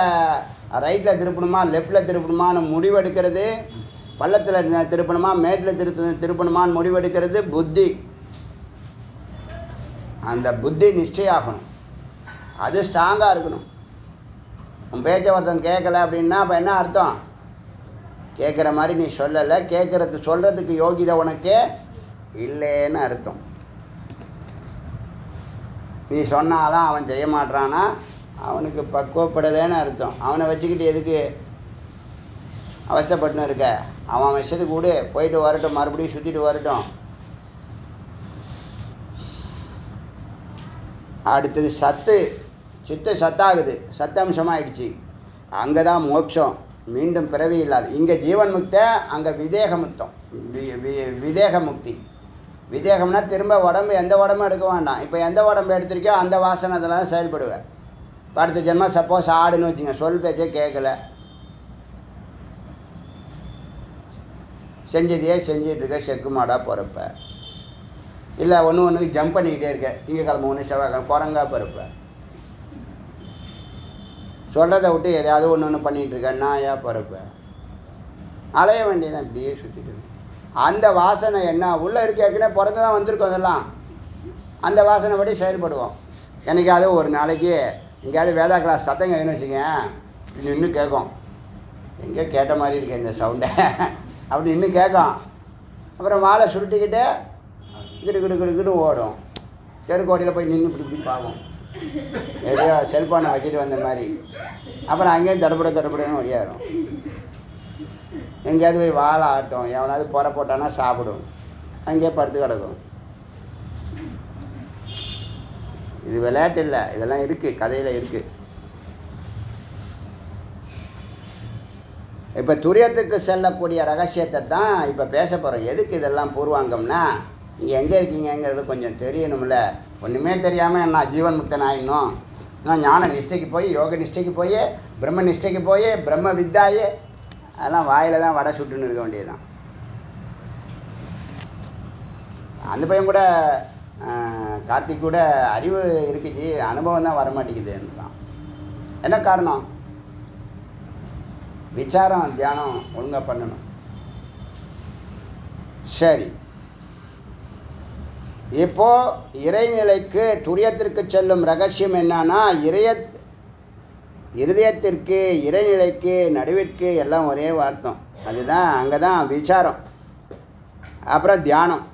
ரைட்டில் திருப்பணுமா லெஃப்டில் திருப்பணுமான்னு முடிவெடுக்கிறது, பள்ளத்தில் திருப்பணுமா மேட்டில் திருப்பணுமான்னு முடிவெடுக்கிறது புத்தி. அந்த புத்தி நிச்சயாகணும், அது ஸ்ட்ராங்காக இருக்கணும். உன் பேச்சை ஒருத்தன் கேட்கல அப்படின்னா அப்போ என்ன அர்த்தம்? கேட்குற மாதிரி நீ சொல்லலை, சொல்கிறதுக்கு யோகிதை உனக்கே இல்லைன்னு அர்த்தம். நீ சொன்னாலும் அவன் செய்ய மாட்டானா அவனுக்கு பக்குவப்படலைன்னு அர்த்தம். அவனை வச்சுக்கிட்டு எதுக்கு அவசரப்பட்டுன்னு இருக்க? அவன் விஷயத்துக்கு கூட போயிட்டு வரட்டும், மறுபடியும் சுற்றிட்டு வரட்டும். அடுத்தது சித்து சத்தாகுது, சத்தம்சமாகிடுச்சு. அங்கே தான் மோட்சம், மீண்டும் பிறவி இல்லாது. இங்கே ஜீவன் முக்த, அங்கே விதேக முக்தம், விதேக முக்தி. விதேகம்னா திரும்ப உடம்பு எந்த உடம்பும் எடுக்க வேண்டாம். இப்போ எந்த உடம்பு எடுத்திருக்கோ அந்த வாசனத்தில் தான் செயல்படுவேன். இப்போ அடுத்த ஜென்மம் சப்போஸ் ஆடுன்னு வச்சுங்க, சொல் பேச்சே கேட்கல, செஞ்சதையே செஞ்சிட்ருக்க, செக்கு மாடாக போகிறப்ப, இல்லை ஒன்றுக்கு ஜம்ப் பண்ணிக்கிட்டே இருக்க, திங்கக்கிழமை 1 செவ்வாய்க்கிழமை குரங்கா பிறப்ப, சொல்கிறத விட்டு எதையாவது ஒன்று பண்ணிகிட்ருக்கேன், நாயா பிறப்ப, அலைய வேண்டியதான், இப்படியே சுற்றிட்டு. அந்த வாசனை என்ன உள்ளே இருக்க, ஏற்கனவே பிறந்து தான் வந்திருக்கோம். அதெல்லாம் அந்த வாசனை படி செயல்படுவோம். என்னைக்காவது ஒரு நாளைக்கு எங்கேயாவது வேதா கிளாஸ் சத்தம் கேட்குன்னு வச்சுக்கேன், இப்படி இன்னும் கேட்கும், எங்கே கேட்ட மாதிரி இருக்கு இந்த சவுண்டை அப்படி இன்னும் கேட்கும். அப்புறம் வாழை சுருட்டிக்கிட்டு கிட்டு ஓடும். தெருக்கோட்டையில் போய் நின்று இப்படி பார்க்கும், எதையோ செல்ஃபோனை வச்சுட்டு வந்த மாதிரி. அப்புறம் அங்கேயும் தடப்படன்னு ஒடியாரும். எங்கேயாவது போய் வாழை ஆட்டும், எவனாவது புற போட்டானா சாப்பிடும், அங்கேயே படுத்து கிடக்கும். இது விளையாட்டு இல்லை, இதெல்லாம் இருக்குது, கதையில் இருக்குது. இப்போ துரியத்துக்கு செல்லக்கூடிய ரகசியத்தை தான் இப்போ பேச போகிறோம். எதுக்கு இதெல்லாம் பூர்வாங்கம்னா, இங்கே எங்கே இருக்கீங்கிறது கொஞ்சம் தெரியணும்ல. ஒன்றுமே தெரியாமல் நான் ஜீவன் முக்தன் ஆகிடணும், நான் ஞான நிஷ்டைக்கு போய் யோக நிஷ்டைக்கு போய் பிரம்ம நிஷ்டைக்கு போய் பிரம்ம வித்தாயே அதெல்லாம் வாயில் தான் வடை சுட்டுன்னு இருக்க வேண்டியதுதான். அந்த பையன் கூட கார்த்திக் கூட அறிவு இருக்குச்சு, அனுபவம் தான் வரமாட்டேங்குதுன்றான். என்ன காரணம்? விசாரம் தியானம் ஒழுங்காக பண்ணணும். சரி, இப்போது இறைநிலைக்கு துரியத்திற்கு செல்லும் ரகசியம் என்னன்னா, இருதயத்திற்கு இறைநிலைக்கு நடுவிற்கு எல்லாம் ஒரே வார்த்தம். அதுதான் அங்கே தான் விசாரம், அப்புறம் தியானம்.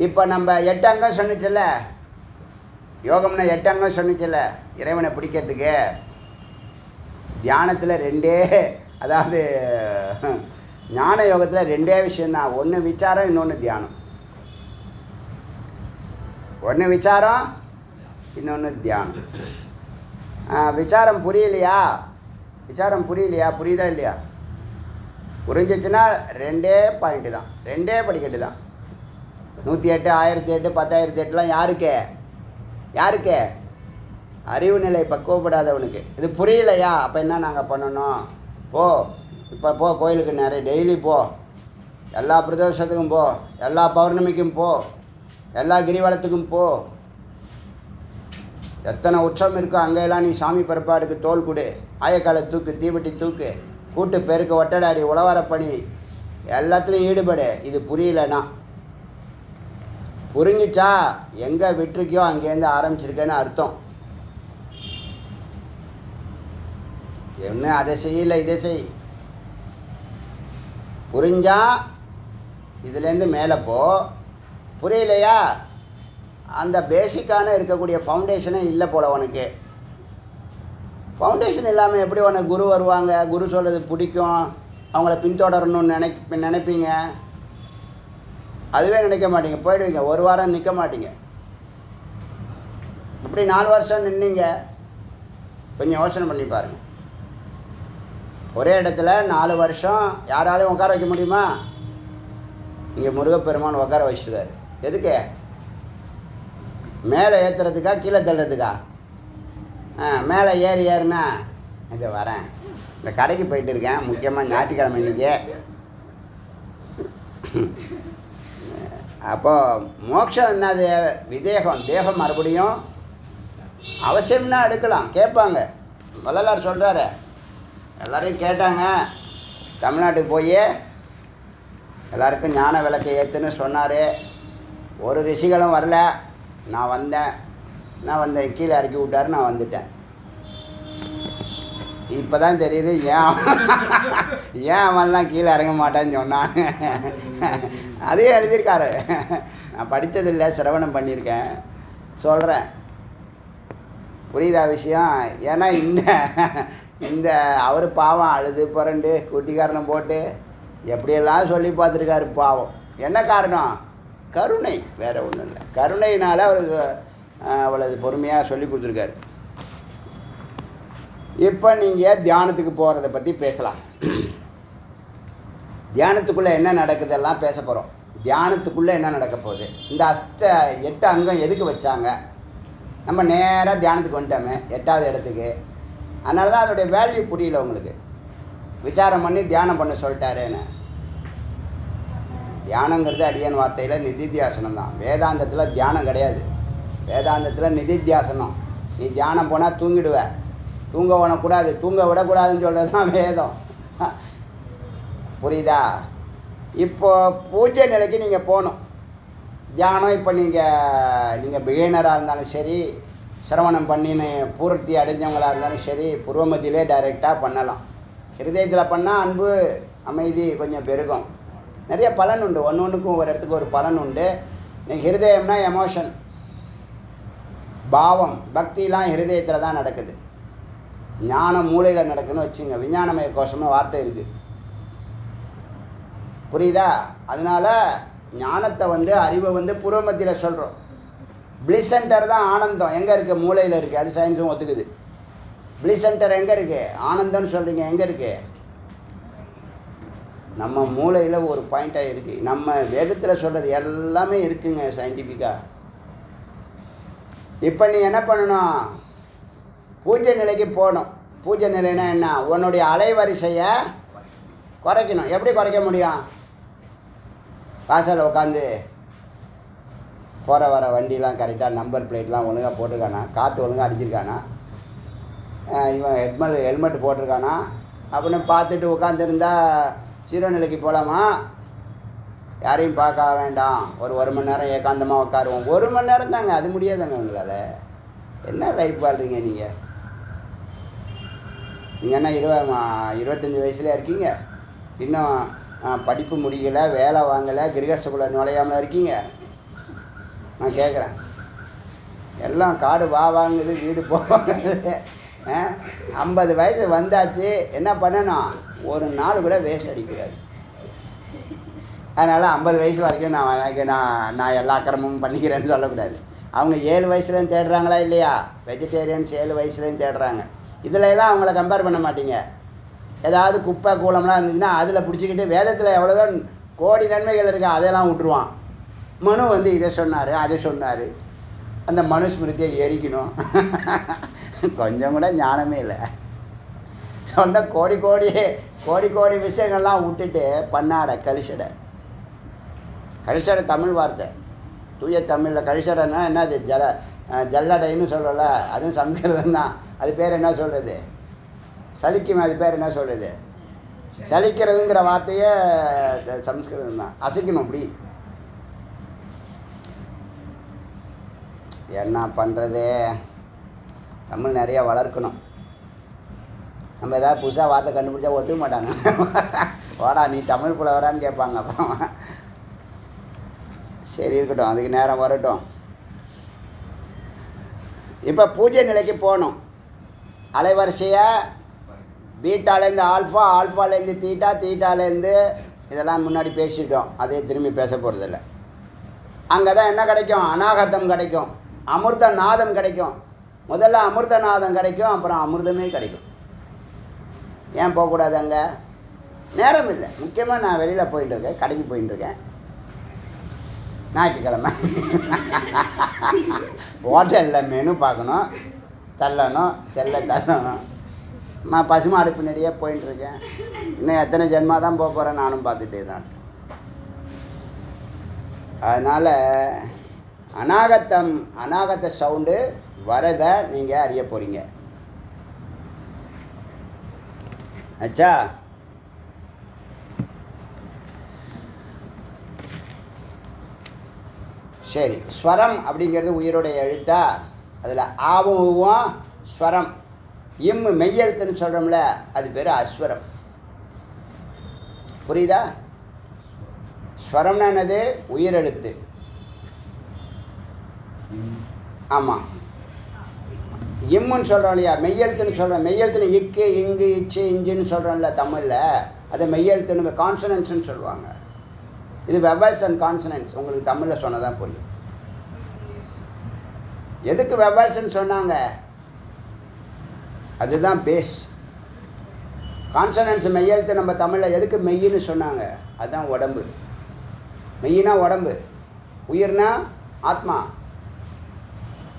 இப்போ நம்ம 8 அங்கம் சொன்னிச்சில்ல, யோகம்னா 8 அங்கம் சொன்னிச்சில்ல இறைவனை பிடிக்கிறதுக்கு. தியானத்தில் 2, அதாவது ஞான யோகத்தில் 2 விஷயந்தான். ஒன்று விசாரம், இன்னொன்று தியானம். ஒன்று விசாரம், இன்னொன்று தியானம். விசாரம் புரியலையா? புரியுதா இல்லையா? புரிஞ்சிச்சுன்னா 2 பாயிண்ட்டு தான், 2 படிக்கட்டு தான். 108, 1008, 10,008லாம் யாருக்கு? அறிவு நிலை பக்குவப்படாதவனுக்கு. இது புரியலையா? அப்போ என்ன நாங்கள் பண்ணணும்? இப்போ கோயிலுக்கு நிறைய டெய்லி போ, எல்லா பிரதோஷத்துக்கும் போ, எல்லா பௌர்ணமிக்கும் போ, எல்லா கிரிவலத்துக்கும் போ. எத்தனை உற்சவம் இருக்கோ அங்கெல்லாம் நீ சாமி பரப்பாடுக்கு தோல் கொடு, ஆயக்காலை தூக்கு, தீவட்டி தூக்கு, கூட்டு பெருக்கு, ஒட்டடாடி, உழவரப்பணி, எல்லாத்துலேயும் ஈடுபடு. இது புரியலன்னா, புரிஞ்சிச்சா எங்கே விட்டுருக்கியோ அங்கேருந்து ஆரம்பிச்சிருக்கேன்னு அர்த்தம். என்ன அதை செய்யலை இதை செய், புரிஞ்சா இதுலேருந்து மேலே போ. புரியலையா? அந்த பேசிக்கான இருக்கக்கூடிய ஃபவுண்டேஷனே இல்லை போல் உனக்கு. ஃபவுண்டேஷன் இல்லாமல் எப்படி உனக்கு குரு வருவாங்க? குரு சொல்கிறது பிடிக்கும், அவங்கள பின்தொடரணும்னு நினைப்பீங்க. அதுவே நினைக்க மாட்டீங்க, போயிடுவீங்க. 1 வாரம் நிற்க மாட்டீங்க. இப்படி 4 வருஷம் நின்னீங்க. கொஞ்சம் யோசனை பண்ணி பாருங்கள். ஒரே இடத்துல 4 வருஷம் யாராலையும் உட்கார வைக்க முடியுமா? இங்கே முருகப்பெருமான் உட்கார வச்சுருக்காரு. எதுக்கு? மேலே ஏற்றுறதுக்கா கீழே தள்ளுறதுக்கா? மேலே ஏறுனா இது வரேன், இந்த கடைக்கு போயிட்டு இருக்கேன், முக்கியமாக ஞாயிற்றுக்கிழமை இன்றைக்கி. அப்போது மோட்சம் என்னது? விதேகம், தேகம் மறுபடியும் அவசியம்னா எடுக்கலாம். கேட்பாங்க, வள்ளலார் சொல்கிறாரு, எல்லோரையும் கேட்டாங்க. தமிழ்நாட்டுக்கு போய் எல்லாருக்கும் ஞான விளக்கை ஏற்றுன்னு சொன்னார். ஒரு ரிஷிகளும் வரல. நான் வந்தேன், கீழே இறக்கி விட்டார், நான் வந்துட்டேன். இப்போ தான் தெரியுது ஏன் அவன்லாம் கீழே இறங்க மாட்டேன்னு சொன்னான். அதையும் எழுதியிருக்காரு. நான் படித்ததில்லை, சிரவணம் பண்ணியிருக்கேன், சொல்கிறேன். புரியுதா விஷயம்? ஏன்னா இந்த அவர் பாவம் அழுது புரண்டு குட்டிக்காரணம் போட்டு எப்படியெல்லாம் சொல்லி பார்த்துருக்காரு. பாவம். என்ன காரணம்? கருணை, வேறு ஒன்றும் இல்லை. கருணையினால் அவருக்கு அவ்வளவு பொறுமையாக சொல்லி கொடுத்துருக்காரு. இப்போ நீங்கள் தியானத்துக்கு போகிறத பற்றி பேசலாம். தியானத்துக்குள்ளே என்ன நடக்குதெல்லாம் பேச போகிறோம். தியானத்துக்குள்ளே என்ன நடக்க போகுது? இந்த 8 அங்கம் எதுக்கு வச்சாங்க? நம்ம நேராக தியானத்துக்கு வந்துட்டோமே, 8வது இடத்துக்கு. அதனால தான் அதோடைய வேல்யூ புரியல உங்களுக்கு. விசாரம் பண்ணி தியானம் பண்ண சொல்லிட்டாருன்னு. தியானங்கிறது அடியன் வார்த்தையில் நிதித்தியாசனம் தான். வேதாந்தத்தில் தியானம் கிடையாது. வேதாந்தத்தில் நிதித்தியாசனம். நீ தியானம் போனால் தூங்கிடுவ, தூங்க விடக்கூடாது, தூங்க விடக்கூடாதுன்னு சொல்கிறது தான் வேதம். புரியுதா? இப்போது பூஜை நிலைக்கு நீங்கள் போகணும். தியானம் இப்போ நீங்கள் பிகினராக இருந்தாலும் சரி, சிரவணம் பண்ணின்னு பூர்த்தி அடைஞ்சவங்களாக இருந்தாலும் சரி, பூர்வமத்திலே டைரெக்டாக பண்ணலாம். ஹிருதயத்தில் பண்ணால் அன்பு அமைதி கொஞ்சம் பெருகும். நிறைய பலன் உண்டு. ஒன்றுக்கும் ஒரு இடத்துக்கு ஒரு பலன் உண்டு. நீங்கள் ஹிருதயம்னா எமோஷன், பாவம், பக்திலாம் ஹிருதயத்தில் தான் நடக்குது. ஞானம் மூளையில் நடக்குதுன்னு வச்சுங்க. விஞ்ஞானமய கோஷம்னு வார்த்தை இருக்குது. புரியுதா? அதனால் ஞானத்தை அறிவை பூர்வமத்தியில் சொல்கிறோம். பிளிஸ் சென்டர் தான் ஆனந்தம். எங்கே இருக்குது? மூளையில் இருக்குது. அது சயின்ஸும் ஒத்துக்குது. பிளிஸ் சென்டர் எங்கே இருக்குது? ஆனந்தம்னு சொல்கிறீங்க, எங்கே இருக்குது? நம்ம மூளையில் ஒரு பாயிண்ட்டாக இருக்குது. நம்ம வேதத்தில் சொல்கிறது எல்லாமே இருக்குங்க சயின்டிஃபிக்காக. இப்போ நீ என்ன பண்ணணும்? பூஜை நிலைக்கு போகணும். பூஜை நிலைன்னா என்ன? உன்னுடைய அலைவரிசையை குறைக்கணும். எப்படி குறைக்க முடியும்? வாசலில் உட்காந்து போகிற வர வண்டிலாம் கரெக்டாக நம்பர் பிளேட்லாம் ஒழுங்காக போட்டிருக்கானா, காற்று ஒழுங்காக அடிச்சிருக்கானா, இவன் ஹெல்மெட் போட்டிருக்கானா அப்படின்னு பார்த்துட்டு உட்காந்துருந்தா சீரோ நிலைக்கு போகலாமா? யாரையும் பார்க்க வேண்டாம், ஒரு மணி நேரம் ஏகாந்தமாக உட்காருவோம். 1 மணி நேரம் தாங்க, அது முடியாதுங்க உங்களால். என்ன லைஃப் வாழ்றீங்க நீங்கள்? நீங்கள் என்ன 25 வயசுல இருக்கீங்க, இன்னும் படிப்பு முடியலை, வேலை வாங்கலை, கிரகஸ்தகுள்ள நுழையாமல் இருக்கீங்க. நான் கேட்குறேன், எல்லாம் காடு வாங்குது, வீடு போவாங்குது. 50 வயசு வந்தாச்சு, என்ன பண்ணணும்? ஒரு நாள் கூட வேஸ்ட் அடிக்கக்கூடாது. அதனால் 50 வயசு வரைக்கும் நான் எல்லா அக்கிரமும் பண்ணிக்கிறேன்னு சொல்லக்கூடாது. அவங்க 7 வயசுலேயும் தேடுறாங்களா இல்லையா? வெஜிடேரியன்ஸ் 7 வயசுலேயும் தேடுறாங்க. இதில் எல்லாம் அவங்கள கம்பேர் பண்ண மாட்டீங்க. ஏதாவது குப்பை கூலம்லாம் இருந்துச்சுன்னா அதில் பிடிச்சிக்கிட்டு வேதத்தில் எவ்வளோதான் கோடி நன்மைகள் இருக்கா, அதெல்லாம் விட்டுருவான். மனு வந்து இதை சொன்னார், அதை சொன்னார், அந்த மனுஸ்மிருதியை எரிக்கணும். கொஞ்சம் கூட ஞானமே இல்லை. சொன்ன கோடி கோடி விஷயங்கள்லாம் விட்டுட்டு பண்ணாடை கலிஷடை. கலிஷடை தமிழ் வார்த்தை, தூய தமிழில். கலிஷடைன்னா என்னது? ஜல்லடைன்னு சொல்கிறோம்ல, அதுவும் சம்ஸ்கிருதம் தான். அது பேர் என்ன சொல்கிறது? சலிக்கும். அது பேர் என்ன சொல்கிறது? சலிக்கிறதுங்கிற வார்த்தையே சம்ஸ்கிருதம் தான். அசைக்கணும் அப்படி. என்ன பண்ணுறது? தமிழ் நிறையா வளர்க்கணும். நம்ம எதாவது புதுசாக வார்த்தை கண்டுபிடிச்சா ஒத்துக்க மாட்டாங்க. வாடா நீ தமிழ் புலவரான்னு கேட்பாங்க. அப்புறம் சரி இருக்கட்டும், அதுக்கு நேரம் வரட்டும். இப்போ பூஜை நிலைக்கு போகணும். அலைவரிசையாக பீட்டாலேருந்து ஆல்ஃபா, ஆல்ஃபாலேருந்து தீட்டா, தீட்டாலேருந்து இதெல்லாம் முன்னாடி பேசிட்டோம். அதே திரும்பி பேச போகிறதில்ல. அங்கே தான் என்ன கிடைக்கும்? அநாகதம் கிடைக்கும், அமிர்த நாதம் கிடைக்கும். முதல்ல அமிர்த நாதம் கிடைக்கும், அப்புறம் அமிர்தமே கிடைக்கும். ஏன் போகக்கூடாது? அங்கே நேரம் இல்லை. முக்கியமாக நான் வெளியில் போயிட்டுருக்கேன், கடைக்கு போயிட்டுருக்கேன். ஞாயிற்றுக்கிழமை ஹோட்டலில் மெனு பார்க்கணும், தள்ளணும், தள்ளணும். நான் பசுமாடு பின்னாடியே போயிட்டுருக்கேன். இன்னும் எத்தனை ஜென்மா தான் போக போகிறேன், நானும் பார்த்துட்டே தான் இருக்கேன். அதனால் அநாகத்த சவுண்டு வரதை நீங்கள் அறிய போகிறீங்க. ஆச்சா? சரி. ஸ்வரம் அப்படிங்கிறது உயிரோடைய எழுத்தா? அதில் ஆவும் ஸ்வரம். மெய்யெழுத்துன்னு சொல்கிறோம்ல, அது பேர் அஸ்வரம். புரியுதா? ஸ்வரம்னா என்னது? உயிரெழுத்து. ஆமாம். இம்முன்னு சொல்கிறோம் இல்லையா? மெய்யெழுத்துன்னு சொல்கிறோம். மெய்யெழுத்துன்னு இக்கு, இங்கு, இச்சு, இஞ்சுன்னு சொல்கிறோம்ல தமிழில், அதை மெய்யெழுத்துன்னு கான்சனன்ட்ஸ்ன்னு சொல்லுவாங்க. இது வெவல்ஸ் அண்ட் கான்சனன்ட்ஸ். உங்களுக்கு தமிழில் சொன்னதான் புரியும். எதுக்கு வெவல்ஸ்ன்னு சொன்னாங்க? அதுதான் பேஸ். கான்சனன்ட்ஸ் மெய்யெழுத்து நம்ம தமிழில் எதுக்கு மெய்யின்னு சொன்னாங்க? அதுதான் உடம்பு. மெய்யினா உடம்பு, உயிர்னா ஆத்மா.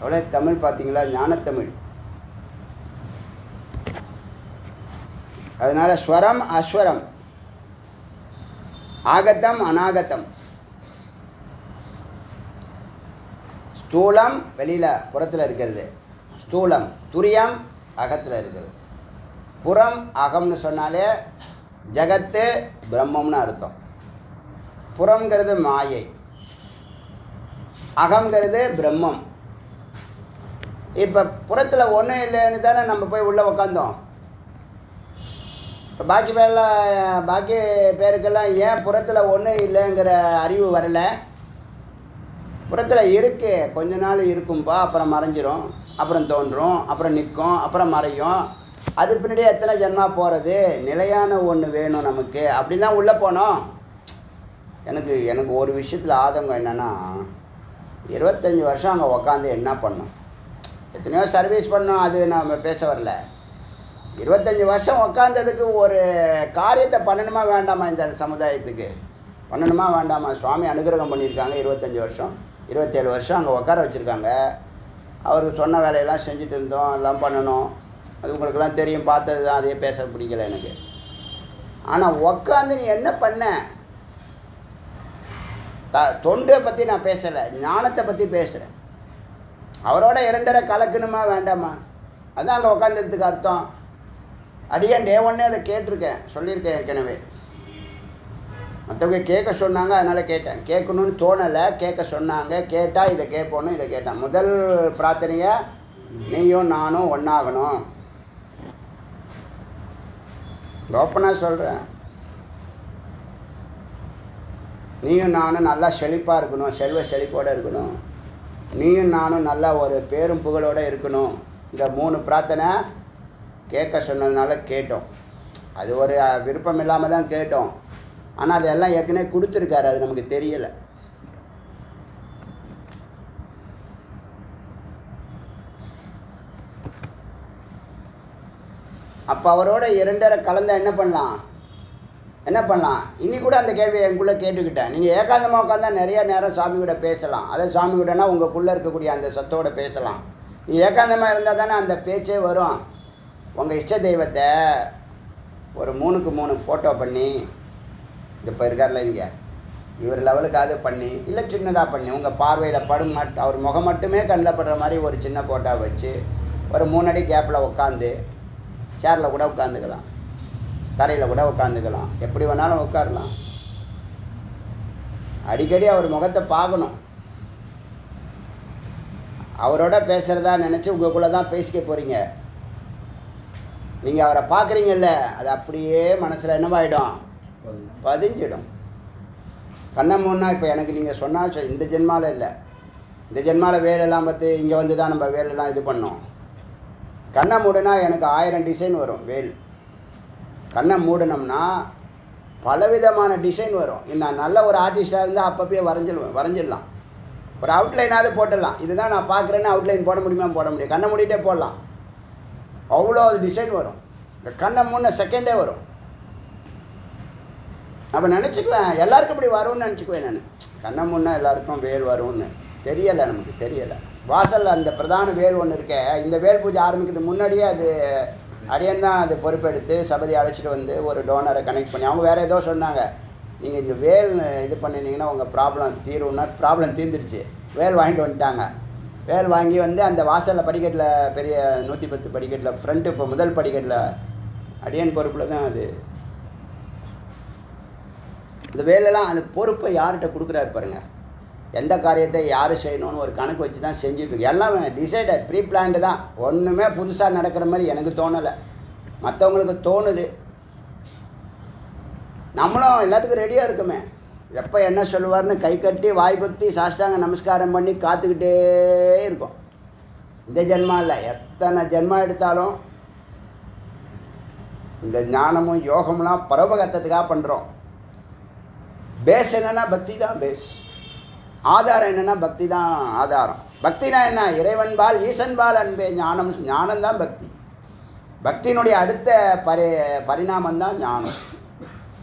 எவ்வளோ தமிழ் பார்த்தீங்களா? ஞானத்தமிழ். அதனால் ஸ்வரம் அஸ்வரம், ஆகத்தம் அநாகத்தம். ஸ்தூலம் வெளியில் புறத்தில் இருக்கிறது, ஸ்தூலம். துரியம் அகத்தில் இருக்கிறது. புறம் அகம்னு சொன்னாலே ஜகத்து பிரம்மம்னு அர்த்தம். புறம்ங்கிறது மாயை, அகங்கிறது பிரம்மம். இப்போ புறத்தில் ஒன்றும் இல்லைன்னு தானே நம்ம போய் உள்ளே உக்காந்தோம். இப்போ பாக்கி பேருக்கெல்லாம் ஏன் புறத்தில் ஒன்றும் இல்லைங்கிற அறிவு வரலை? புறத்தில் இருக்குது, கொஞ்ச நாள் இருக்கும்பா, அப்புறம் மறைஞ்சிரும், அப்புறம் தோன்றும், அப்புறம் நிற்கும், அப்புறம் மறையும். அது பின்னாடி எத்தனை ஜென்மா போகிறது? நிலையான ஒன்று வேணும் நமக்கு. அப்படி தான் உள்ளே போனோம். எனக்கு ஒரு விஷயத்தில் ஆதங்கம் என்னென்னா, 25 வருஷம் அங்கே உக்காந்து என்ன பண்ணோம்? எத்தனையோ சர்வீஸ் பண்ணோம், அது நம்ம பேச வரல. 25 வருஷம் உக்காந்ததுக்கு ஒரு காரியத்தை பண்ணணுமா வேண்டாமா? இந்த சமுதாயத்துக்கு பண்ணணுமா வேண்டாமா? சுவாமி அனுகிரகம் பண்ணியிருக்காங்க. 25 வருஷம் 27 வருஷம் அங்கே உட்கார வச்சுருக்காங்க. அவருக்கு சொன்ன வேலையெல்லாம் செஞ்சுட்டு இருந்தோம், எல்லாம் பண்ணணும். அது உங்களுக்கெல்லாம் தெரியும், பார்த்தது தான், அதையே பேச பிடிக்கல எனக்கு. ஆனால் உக்காந்து நீ என்ன பண்ண? தொண்டை பற்றி நான் பேசலை, ஞானத்தை பற்றி பேசுகிறேன். அவரோட 2.5 கலக்கணுமா வேண்டாமா? அதுதான் அங்கே உக்காந்ததுக்கு அர்த்தம். அடியேன் டே 1 அதை கேட்டிருக்கேன், சொல்லியிருக்கேன் ஏற்கனவே. மற்றவங்க கேட்க சொன்னாங்க, அதனால் கேட்டேன். கேட்கணுன்னு தோணலை, கேட்க சொன்னாங்க. கேட்டால் இதை கேட்போன்னு இதை கேட்டேன். முதல் பிரார்த்தனையை நீயும் நானும் ஒன்றாகணும். ஓப்பனாக சொல்கிறேன், நீயும் நானும் நல்லா செழிப்பாக இருக்கணும், செல்வ செழிப்போடு இருக்கணும். நீயும் நானும் நல்லா ஒரு பேரும் புகழோடு இருக்கணும். இந்த 3 பிரார்த்தனை கேட்க சொன்னதுனால கேட்டோம். அது ஒரு விருப்பம் இல்லாமல் தான் கேட்டோம். ஆனால் அதெல்லாம் ஏற்கனவே கொடுத்துருக்காரு, அது நமக்கு தெரியலை. அப்போ அவரோட 2.5 கலந்தா என்ன பண்ணலாம்? இனி கூட அந்த கேள்வியை எங்குள்ளே கேட்டுக்கிட்டேன். நீங்கள் ஏகாந்தமாக உட்காந்தா நிறைய நேரம் சாமி கூட பேசலாம். அதை சாமி கூடனா உங்களுக்குள்ளே இருக்கக்கூடிய அந்த சத்தோடு பேசலாம். நீங்கள் ஏகாந்தமாக இருந்தால் தானே அந்த பேச்சே வரும். உங்கள் இஷ்ட தெய்வத்தை ஒரு 3க்கு 3 ஃபோட்டோ பண்ணி, இப்போ இருக்கார்ல இங்கே, இவர் லெவலுக்காவது பண்ணி, இல்லை சின்னதாக பண்ணி, உங்கள் பார்வையில் படும் அவர் முகம் மட்டுமே கண்ணில் படுற மாதிரி ஒரு சின்ன ஃபோட்டோ வச்சு, ஒரு 3 அடி கேப்பில் உட்காந்து, சேரில் கூட உட்காந்துக்கலாம், தரையில் கூட உட்காந்துக்கலாம், எப்படி வேணாலும் உட்காரலாம். அடிக்கடி அவர் முகத்தை பார்க்கணும். அவரோட பேசுகிறதா நினச்சி உங்களுக்குள்ளே தான் பேசிக்க போகிறீங்க. நீங்கள் அவரை பார்க்குறீங்கல்ல, அது அப்படியே மனசில் என்னவாயிடும்? பதிஞ்சிடும். கண்ணை மூணா இப்போ எனக்கு நீங்கள் சொன்னால் இந்த ஜென்மாவில் இல்லை, இந்த ஜென்மாவில் வேலெல்லாம் பார்த்து இங்கே வந்து தான் நம்ம வேலெல்லாம் இது பண்ணோம். கண்ணை மூடுனா எனக்கு 1000 டிசைன் வரும். வேல் கண்ணை மூடினோம்னா பலவிதமான டிசைன் வரும். நான் நல்ல ஒரு ஆர்டிஸ்டாக இருந்தால் அப்பப்பயே வரைஞ்சிடலாம். ஒரு அவுட்லைனாவது போட்டுடலாம். இதுதான் நான் பார்க்குறேன்னு அவுட்லைன் போட முடியுமா? போட முடியும். கண்ணை மூடிட்டே போடலாம். அவ்வளோ டிசைன் வரும். இந்த கண்ணை மூணு செகண்டே வரும். அப்போ நினச்சிக்குவேன் எல்லாருக்கும் இப்படி வரும்னு நினச்சிக்குவேன் நான். கண்ணை முன்னா எல்லாருக்கும் வேல் வரும்னு தெரியலை, நமக்கு தெரியலை. வாசலில் அந்த பிரதான வேல் ஒன்று இருக்கே, இந்த வேல் பூஜை ஆரம்பிக்கிறது முன்னாடியே அது அடியன் தான் அது பொறுப்பெடுத்து சபதி அழைச்சிட்டு வந்து ஒரு டோனரை கனெக்ட் பண்ணி, அவங்க வேறு ஏதோ சொன்னாங்க, நீங்கள் இந்த வேல் இது பண்ணினீங்கன்னா உங்கள் ப்ராப்ளம் தீரும்னா. ப்ராப்ளம் தீர்ந்துடுச்சு. வேல் வாங்கிட்டு வந்துட்டாங்க. வேல் வாங்கி வந்து அந்த வாசலில் படிக்கட்டில், பெரிய 110 படிக்கட்டில் ஃப்ரண்ட்டு, இப்போ முதல் படிக்கட்டில் அடியன் பொறுப்பில் தான் அது. இந்த வேலெல்லாம் அந்த பொறுப்பை யார்கிட்ட கொடுக்குறாரு பாருங்கள். எந்த காரியத்தை யார் செய்யணும்னு ஒரு கணக்கு வச்சு தான் செஞ்சுட்ருக்கு. எல்லாமே டிசைடட், ப்ரீ பிளான்டு தான். ஒன்றுமே புதுசாக நடக்கிற மாதிரி எனக்கு தோணலை, மற்றவங்களுக்கு தோணுது. நம்மளும் எல்லாத்துக்கும் ரெடியாக இருக்குமே. எப்போ என்ன சொல்லுவார்னு கை கட்டி வாய் பற்றி சாஷ்டாங்க நமஸ்காரம் பண்ணி காத்துக்கிட்டே இருக்கும். இந்த ஜென்மா இல்லை, எத்தனை ஜென்மா எடுத்தாலும் இந்த ஞானமும் யோகம்லாம் பரோபகத்தத்துக்காக பண்ணுறோம். பேஸ் என்னென்னா பக்தி தான் பேஸ். ஆதாரம் என்னென்னா பக்தி தான் ஆதாரம். பக்தினா என்ன? இறைவன்பால் ஈசன்பால் அன்பே. ஞானம்தான் பக்தி. பக்தியினுடைய அடுத்த பரிணாமந்தான் ஞானம்.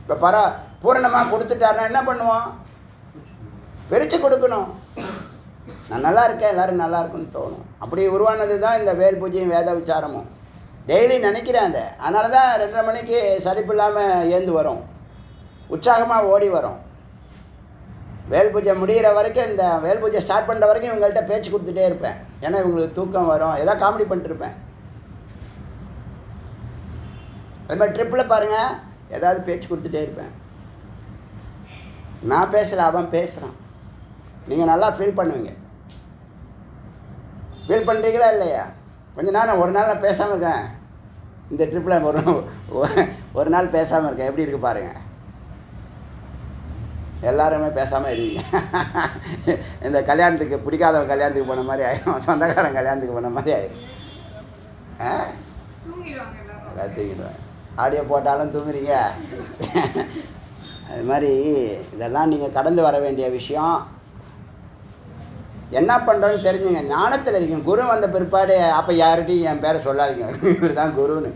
இப்போ பூரணமாக கொடுத்துட்டாருன்னா என்ன பண்ணுவோம்? பிரித்து கொடுக்கணும். நான் நல்லா இருக்கேன், எல்லோரும் நல்லா இருக்குன்னு தோணும். அப்படி உருவானது தான் இந்த வேல் பூஜையும் வேத விசாரமும். டெய்லி நினைக்கிறேன் அதை. அதனால தான் 2:30 மணிக்கு சரிப்பு இல்லாமல் ஏந்து வரும், உற்சாகமாக ஓடி வரும். வேல் பூஜை முடிகிற வரைக்கும், இந்த வேல் பூஜை ஸ்டார்ட் பண்ணுற வரைக்கும் இவங்கள்ட்ட பேச்சு கொடுத்துட்டே இருப்பேன். ஏன்னா இவங்களுக்கு தூக்கம் வரும், ஏதாவது காமெடி பண்ணிட்டுருப்பேன். அது மாதிரி ட்ரிப்பில் பாருங்கள், ஏதாவது பேச்சு கொடுத்துட்டே இருப்பேன். நான் பேசலை, அவன் பேசுகிறான். நீங்கள் நல்லா ஃபீல் பண்ணுவீங்க. ஃபீல் பண்ணுறீங்களா இல்லையா? கொஞ்ச நாள், ஒரு நாள் நான் பேசாமல் இருக்கேன். இந்த ட்ரிப்பில் ஒரு நாள் பேசாமல் இருக்கேன். எப்படி இருக்குது பாருங்கள். எல்லாருமே பேசாமல் இருவீங்க. இந்த கல்யாணத்துக்கு பிடிக்காதவன் கல்யாணத்துக்கு போன மாதிரி ஆயிடும், சொந்தக்காரன் கல்யாணத்துக்கு போன மாதிரி ஆயிடும். எல்லாம் தூங்கிடுவேன். ஆடியோ போட்டாலும் தூங்குறீங்க. அது மாதிரி இதெல்லாம் நீங்கள் கடந்து வர வேண்டிய விஷயம். என்ன பண்ணுறோன்னு தெரிஞ்சுங்க. ஞானத்தில் இருக்கீங்க. குரு வந்த பிற்பாடு அப்போ யார்கிட்டையும் என் பேரை சொல்லாதீங்க, இவர் தான் குருன்னு.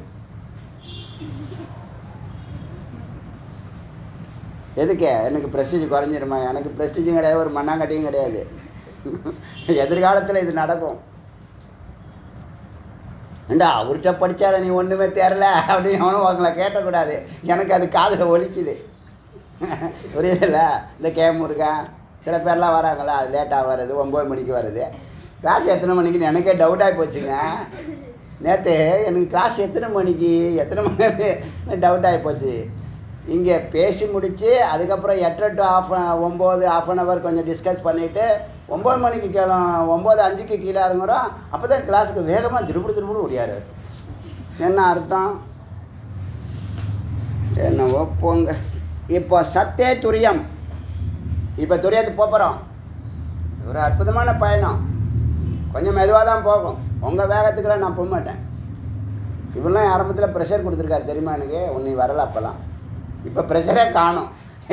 எதுக்கு? எனக்கு ப்ரெஸ்டீஜ் குறைஞ்சிருமா? எனக்கு ப்ரெஸ்டீஜும் கிடையாது, ஒரு மண்ணாங்கட்டியும் கிடையாது. எதிர்காலத்தில் இது நடக்கும். ஏண்டா அவர்கிட்ட படித்தார நீ ஒன்றுமே தெரில அப்படின்னு அவனும் உங்களை கேட்டக்கூடாது. எனக்கு அது காதில் ஒலிக்குது. புரியுதில்ல? இந்த முருகன் சில பேர்லாம் வராங்களா, அது லேட்டாக வருது, 9 மணிக்கு வருது. கிளாஸ் எத்தனை மணிக்குன்னு எனக்கே டவுட்டாகி போச்சுங்க. நேற்று எனக்கு கிளாஸ் எத்தனை மணிக்கு டவுட்டாகி போச்சு. இங்கே பேசி முடித்து அதுக்கப்புறம் 8 to 9 ½ கொஞ்சம் டிஸ்கஸ் பண்ணிவிட்டு 9 மணிக்கு 9:05க்கு கீழே இறங்குறோம். அப்போ தான் கிளாஸுக்கு வேகமாக திருப்பூர் ஓடியார். என்ன அர்த்தம்? என்னவோ போங்க. இப்போ சத்தே துரியம். இப்போ துரியத்துக்கு போகிறோம். ஒரு அற்புதமான பயணம். கொஞ்சம் மெதுவாக தான் போகும். உங்கள் வேகத்துக்கெல்லாம் நான் போக மாட்டேன். இவரெல்லாம் ஆரம்பத்தில் ப்ரெஷர் கொடுத்துருக்காரு தெரியுமா எனக்கு. ஒன்று வரல அப்போல்லாம். இப்போ ப்ரெஷரே காணும்.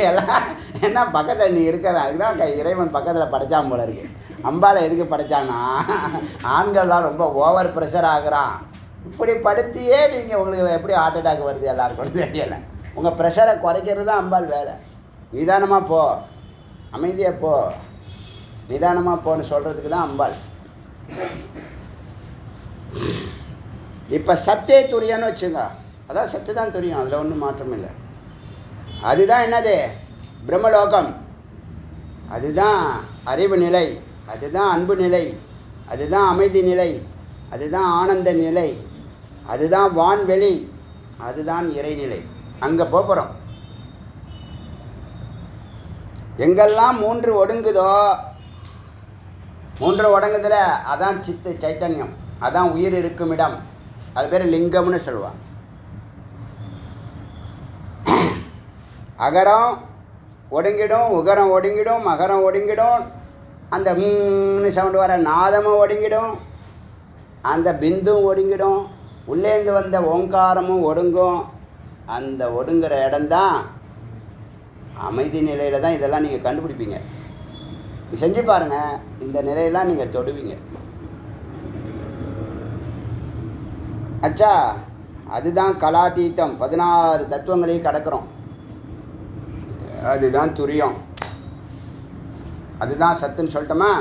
எல்லாம் என்ன பக்கத்தில் நீ இருக்கிற அதுதான் இறைவன் பக்கத்தில் படைச்சான் போல இருக்கு. அம்பாவை எதுக்கு படைச்சான்னா, ஆண்கள்லாம் ரொம்ப ஓவர் ப்ரெஷர் ஆகுறான். இப்படி படுத்தியே நீங்கள் உங்களுக்கு எப்படி ஹார்ட் அட்டாக் வருது எல்லாருக்கும் தெரியலை. உங்கள் ப்ரெஷரை குறைக்கிறது தான் அம்பாள் வேலை. நிதானமாக போ, அமைதியாக போ, நிதானமாக போன்னு சொல்கிறதுக்கு தான் அம்பாள். இப்போ சத்தே துரியன்னு வச்சுங்க. அதான் சத்து தான் துரியம், அதில் ஒன்றும் மாற்றம் இல்லை. அதுதான் என்னது? பிரம்மலோகம். அதுதான் அறிவு நிலை, அதுதான் அன்பு நிலை, அதுதான் அமைதி நிலை, அதுதான் ஆனந்த நிலை, அதுதான் வான்வெளி, அதுதான் இறைநிலை. அங்கே போகிறோம். எங்கெல்லாம் 3 ஒடுங்குதோ, 3 ஒடுங்குதில் அதான் சித்து சைத்தன்யம், அதான் உயிர் இருக்கும் இடம். அது பேர் லிங்கம்னு சொல்லுவாங்க. அகரம் ஒடுங்கிடும், உகரம் ஒடுங்கிடும், மகரம் ஒடுங்கிடும், அந்த சவுண்டு வர நாதமும் ஒடுங்கிடும், அந்த பிந்தும் ஒடுங்கிடும், உள்ளேந்து வந்த ஓங்காரமும் ஒடுங்கும். அந்த ஒடுங்குற இடம்தான் அமைதி நிலையில் தான் இதெல்லாம் நீங்கள் கண்டுபிடிப்பீங்க. செஞ்சு பாருங்கள், இந்த நிலையெல்லாம் நீங்கள் தொடுவீங்க. அச்சா, அதுதான் கலாதீத்தம். 16 தத்துவங்களையும் கடக்கிறோம். அதுதான் துரியம், அதுதான் சத்துன்னு சொல்லிட்டோமா.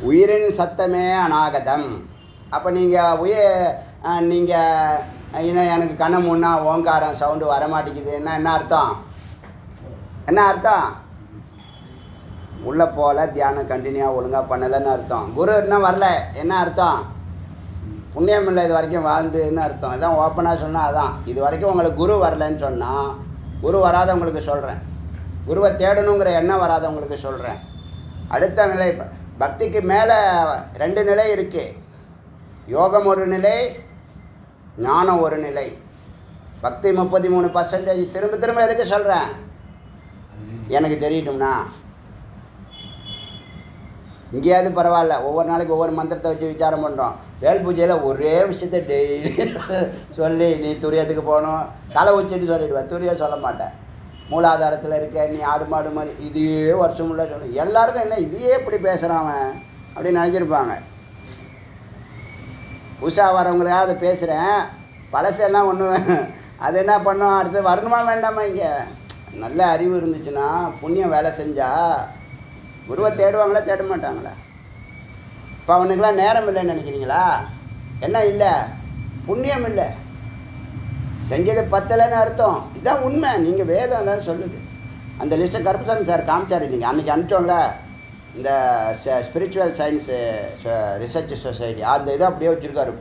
உயிரின் சத்தமே அநாகதம். அப்போ நீங்கள் இன்னும் எனக்கு கண்ணை முன்னா ஓங்காரம் சவுண்டு வரமாட்டேங்குதுன்னா என்ன அர்த்தம்? என்ன அர்த்தம்? உள்ளே போகல, தியானம் கண்டினியூவாக ஒழுங்காக பண்ணலைன்னு அர்த்தம். குரு இன்னும் வரல, என்ன அர்த்தம்? புண்ணியம் இல்லை இது வரைக்கும் வாழ்ந்துன்னு அர்த்தம். இதான் ஓப்பனாக சொன்னால் அதான். இது வரைக்கும் உங்களுக்கு குரு வரலன்னு சொன்னால், குரு வராதவங்களுக்கு சொல்கிறேன், குருவை தேடணுங்கிற எண்ணம் வராதவங்களுக்கு சொல்கிறேன். அடுத்த நிலை, பக்திக்கு மேலே 2 நிலை இருக்குது. யோகம் ஒரு நிலை, ஞானம் ஒரு நிலை. பக்தி 33%. திரும்ப எதுக்கு சொல்கிறேன்? எனக்கு தெரியட்டும்னா. இங்கேயாவது பரவாயில்ல, ஒவ்வொரு நாளைக்கு ஒவ்வொரு மந்திரத்தை வச்சு விசாரம் பண்ணுறோம். வேல் பூஜையில் ஒரே விஷயத்தை டெய்லி சொல்லி, நீ துரியத்துக்கு போகணும், தலை உச்சிட்டு சொல்லிவிடுவேன், துரியம் சொல்ல மாட்டேன். மூலாதாரத்தில் இருக்க நீ ஆடு மாடு மாதிரி இதையே வருஷம் உள்ள சொல்லணும். எல்லாருக்கும் என்ன இதையே இப்படி பேசுகிறான் அப்படின்னு நினச்சிருப்பாங்க. புதுசாக வரவங்களுக்காக அதை பேசுகிறேன். பழசெல்லாம் ஒன்று அது என்ன பண்ணோம், அடுத்து வரணுமா வேண்டாமா? இங்கே நல்ல அறிவு இருந்துச்சுன்னா, புண்ணியம் வேலை செஞ்சால் குருவை தேடுவாங்களா தேட மாட்டாங்களா? இப்போ அவனுக்கெல்லாம் நேரம் இல்லைன்னு நினைக்கிறீங்களா? என்ன இல்லை? புண்ணியம் இல்லை, செஞ்சது பத்தலைன்னு அர்த்தம். இதுதான் உண்மை. நீங்கள் வேதம் தான் சொல்லுது. அந்த லிஸ்ட்டை கருப்பசாமி சார் காமிச்சார். நீங்கள் அன்றைக்கி அனுப்பிச்சோம்ல, இந்த ஸ்பிரிச்சுவல் சயின்ஸு ரிசர்ச் சொசைட்டி, அந்த இதை அப்படியே வச்சுருக்காரு,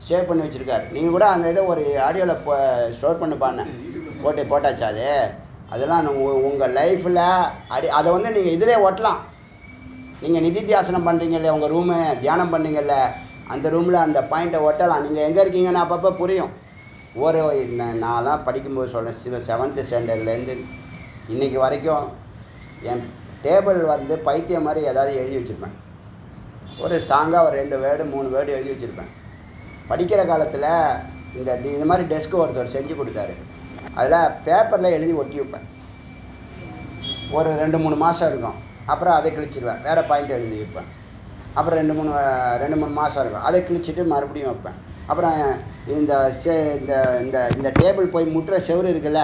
சேவ் பண்ணி வச்சுருக்காரு. நீங்கள் கூட அந்த இதை ஒரு ஆடியோவில் ஸ்டோர் பண்ணி பாருங்க, போட்டாச்சு. அதெல்லாம் உங்கள் லைஃப்பில் அதை வந்து நீங்கள் இதிலே ஒட்டலாம். நீங்கள் நிதித்தியாசனம் பண்ணுறீங்கல்ல, உங்கள் ரூமு தியானம் பண்ணீங்கல்ல, அந்த ரூமில் அந்த பாயிண்ட்டை ஒட்டலாம். நீங்கள் எங்கே இருக்கீங்கன்னு அப்பப்போ புரியும். நான்லாம் படிக்கும்போது சொல்கிறேன், 7th ஸ்டாண்டர்ட்லேருந்து இன்றைக்கி வரைக்கும் என் டேபிள் வந்து பைத்தியம் மாதிரி ஏதாவது எழுதி வச்சுருப்பேன். ஒரு ஸ்ட்ராங்காக ஒரு 2 வேர்டு 3 வேர்டு எழுதி வச்சுருப்பேன். படிக்கிற காலத்தில் இது மாதிரி டெஸ்க்கு ஒருத்தர் செஞ்சு கொடுத்தாரு. அதில் பேப்பரில் எழுதி ஒட்டி வைப்பேன். ஒரு 2-3 மாதம் இருக்கும். அப்புறம் அதை கிழிச்சிடுவேன், வேறு பாயிண்ட் எழுதி வைப்பேன். அப்புறம் 2-3 மாதம் இருக்கும், அதை கிழிச்சிட்டு மறுபடியும் வைப்பேன். அப்புறம் இந்த இந்த டேபிள் போய் முட்டுற செவுறு இருக்குல்ல,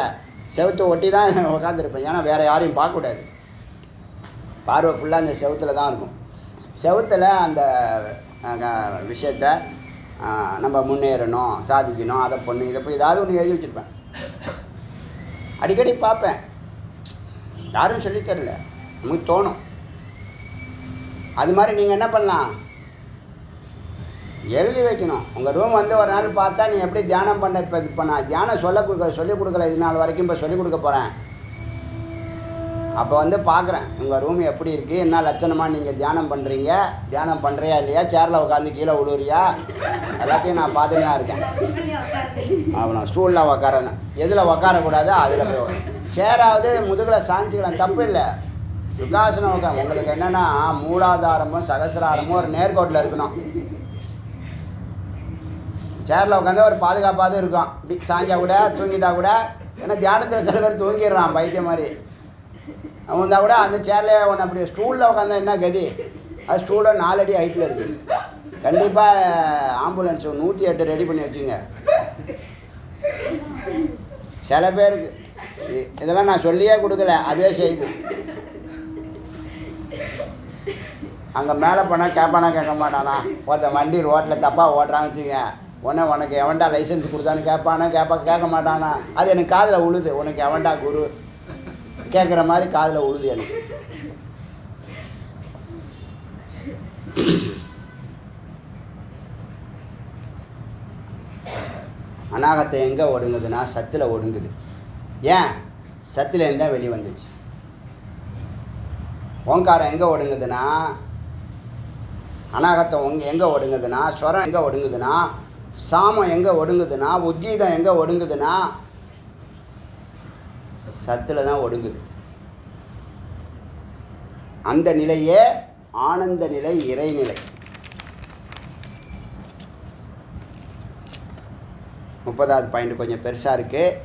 செவுத்தை ஒட்டி தான் உட்காந்துருப்பேன். ஏன்னா வேறு யாரையும் பார்க்கக்கூடாது, பார்வை ஃபுல்லாக அந்த செவுத்தில் தான் இருக்கும். செவுத்தில் அந்த விஷயத்தை நம்ம முன்னேறணும், சாதிக்கணும், அதை பண்ணு இதை போய் ஏதாவது ஒன்று எழுதி வச்சுருப்பேன். அடிக்கடி பார்ப்பேன், யாரும் சொல்லித்தரல, நமக்கு தோணும். அது மாதிரி நீங்கள் என்ன பண்ணலாம், எழுதி வைக்கணும். உங்கள் ரூம் வந்து ஒரு நாள் பார்த்தா நீ எப்படி தியானம் பண்ண. இப்போ நான் தியானம் சொல்லிக் கொடுக்கல இது நாள் வரைக்கும், இப்போ சொல்லிக் கொடுக்க போகிறேன். அப்போ வந்து பார்க்குறேன் உங்கள் ரூம் எப்படி இருக்குது, என்ன லட்சணமாக நீங்கள் தியானம் பண்ணுறீங்க, தியானம் பண்ணுறியா இல்லையா, சேரில் உட்காந்து கீழே விழுறியா, எல்லாத்தையும் நான் பார்த்துட்டு தான் இருக்கேன். அவனை ஸ்டூலில் உக்காரணும், எதில் உக்காரக்கூடாது அதில் போய் சேராவது முதுகில் சாஞ்சிக்கலாம், தப்பு இல்லை. சுகாசனம் உட்கார. உங்களுக்கு என்னென்னா மூலாதாரமும் சகசிராரமும் ஒரு நேர்கோட்டில் இருக்கணும். சேரில் உட்காந்து ஒரு பாதுகாப்பாக இருக்கும். இப்படி சாஞ்சா கூட தூங்கிட்டா கூட, ஏன்னா தியானத்தில் சில பேர் தூங்கிடுறான் பைத்தியம் மாதிரி. அவன் வந்தால் கூட அந்த சேர்லேயே ஒன்று அப்படி ஸ்டூலில் உட்காந்தா என்ன கதி, அது ஸ்டூலில் 4 அடி ஹைட்டில் இருக்குது. கண்டிப்பாக ஆம்புலன்ஸ் 108 ரெடி பண்ணி வச்சுங்க. சில பேருக்கு இதெல்லாம் நான் சொல்லியே கொடுக்கல, அதே செய்து. அங்கே மேலே போனால் கேட்பானா கேட்க மாட்டானா, ஒருத்தன் வண்டி ரோட்டில் தப்பாக ஓட்டுறான்னு வச்சுங்க, உனக்கு எவன்டா லைசன்ஸ் கொடுத்தான்னு கேட்பானா கேட்க மாட்டானா. அது எனக்கு காதில் உழுது, உனக்கு எவன்டா குரு கேட்குற மாதிரி காதில் உழுது எனக்கு. அநாகத்தை எங்கே ஒடுங்குதுன்னா சத்தில் ஒடுங்குது. ஏன்? சத்துலேருந்து தான் வெளியே வந்துச்சு. ஓங்காரம் எங்கே ஒடுங்குதுன்னா, அநாகத்தம் எங்கே ஒடுங்குதுன்னா, ஸ்வரம் எங்கே ஒடுங்குதுன்னா, சாமம் எங்கே ஒடுங்குதுன்னா, உத்கீதம் எங்கே ஒடுங்குதுன்னா சத்தில் தான் ஒடுங்குது. அந்த நிலையே ஆனந்த நிலை, இறைநிலை. 30வது பாயிண்ட் கொஞ்சம் பெருசாக இருக்குது.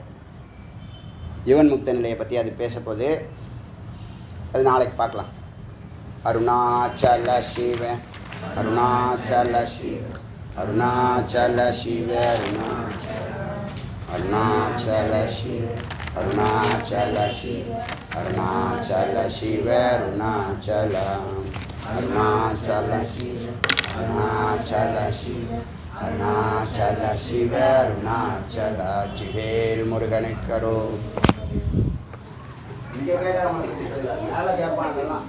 ஜீவன் முக்த நிலையை பற்றி அது பேசப்போகுது, அது நாளைக்கு பார்க்கலாம். அருணாச்சல சிவ அருணாச்சல சிவ அருணாச்சல சிவ அருணாச்சல சிவ அருணாச்சல சிவ அருணாச்சல சிவ அருணாச்சல அருணாச்சல சிவ அருணாச்சல சிவ அருணாச்சல சிவ அருணாச்சல. ஜிவேல் முருகனுக்கரோ. இங்கே கேட்குற மாதிரி கேட்பான்.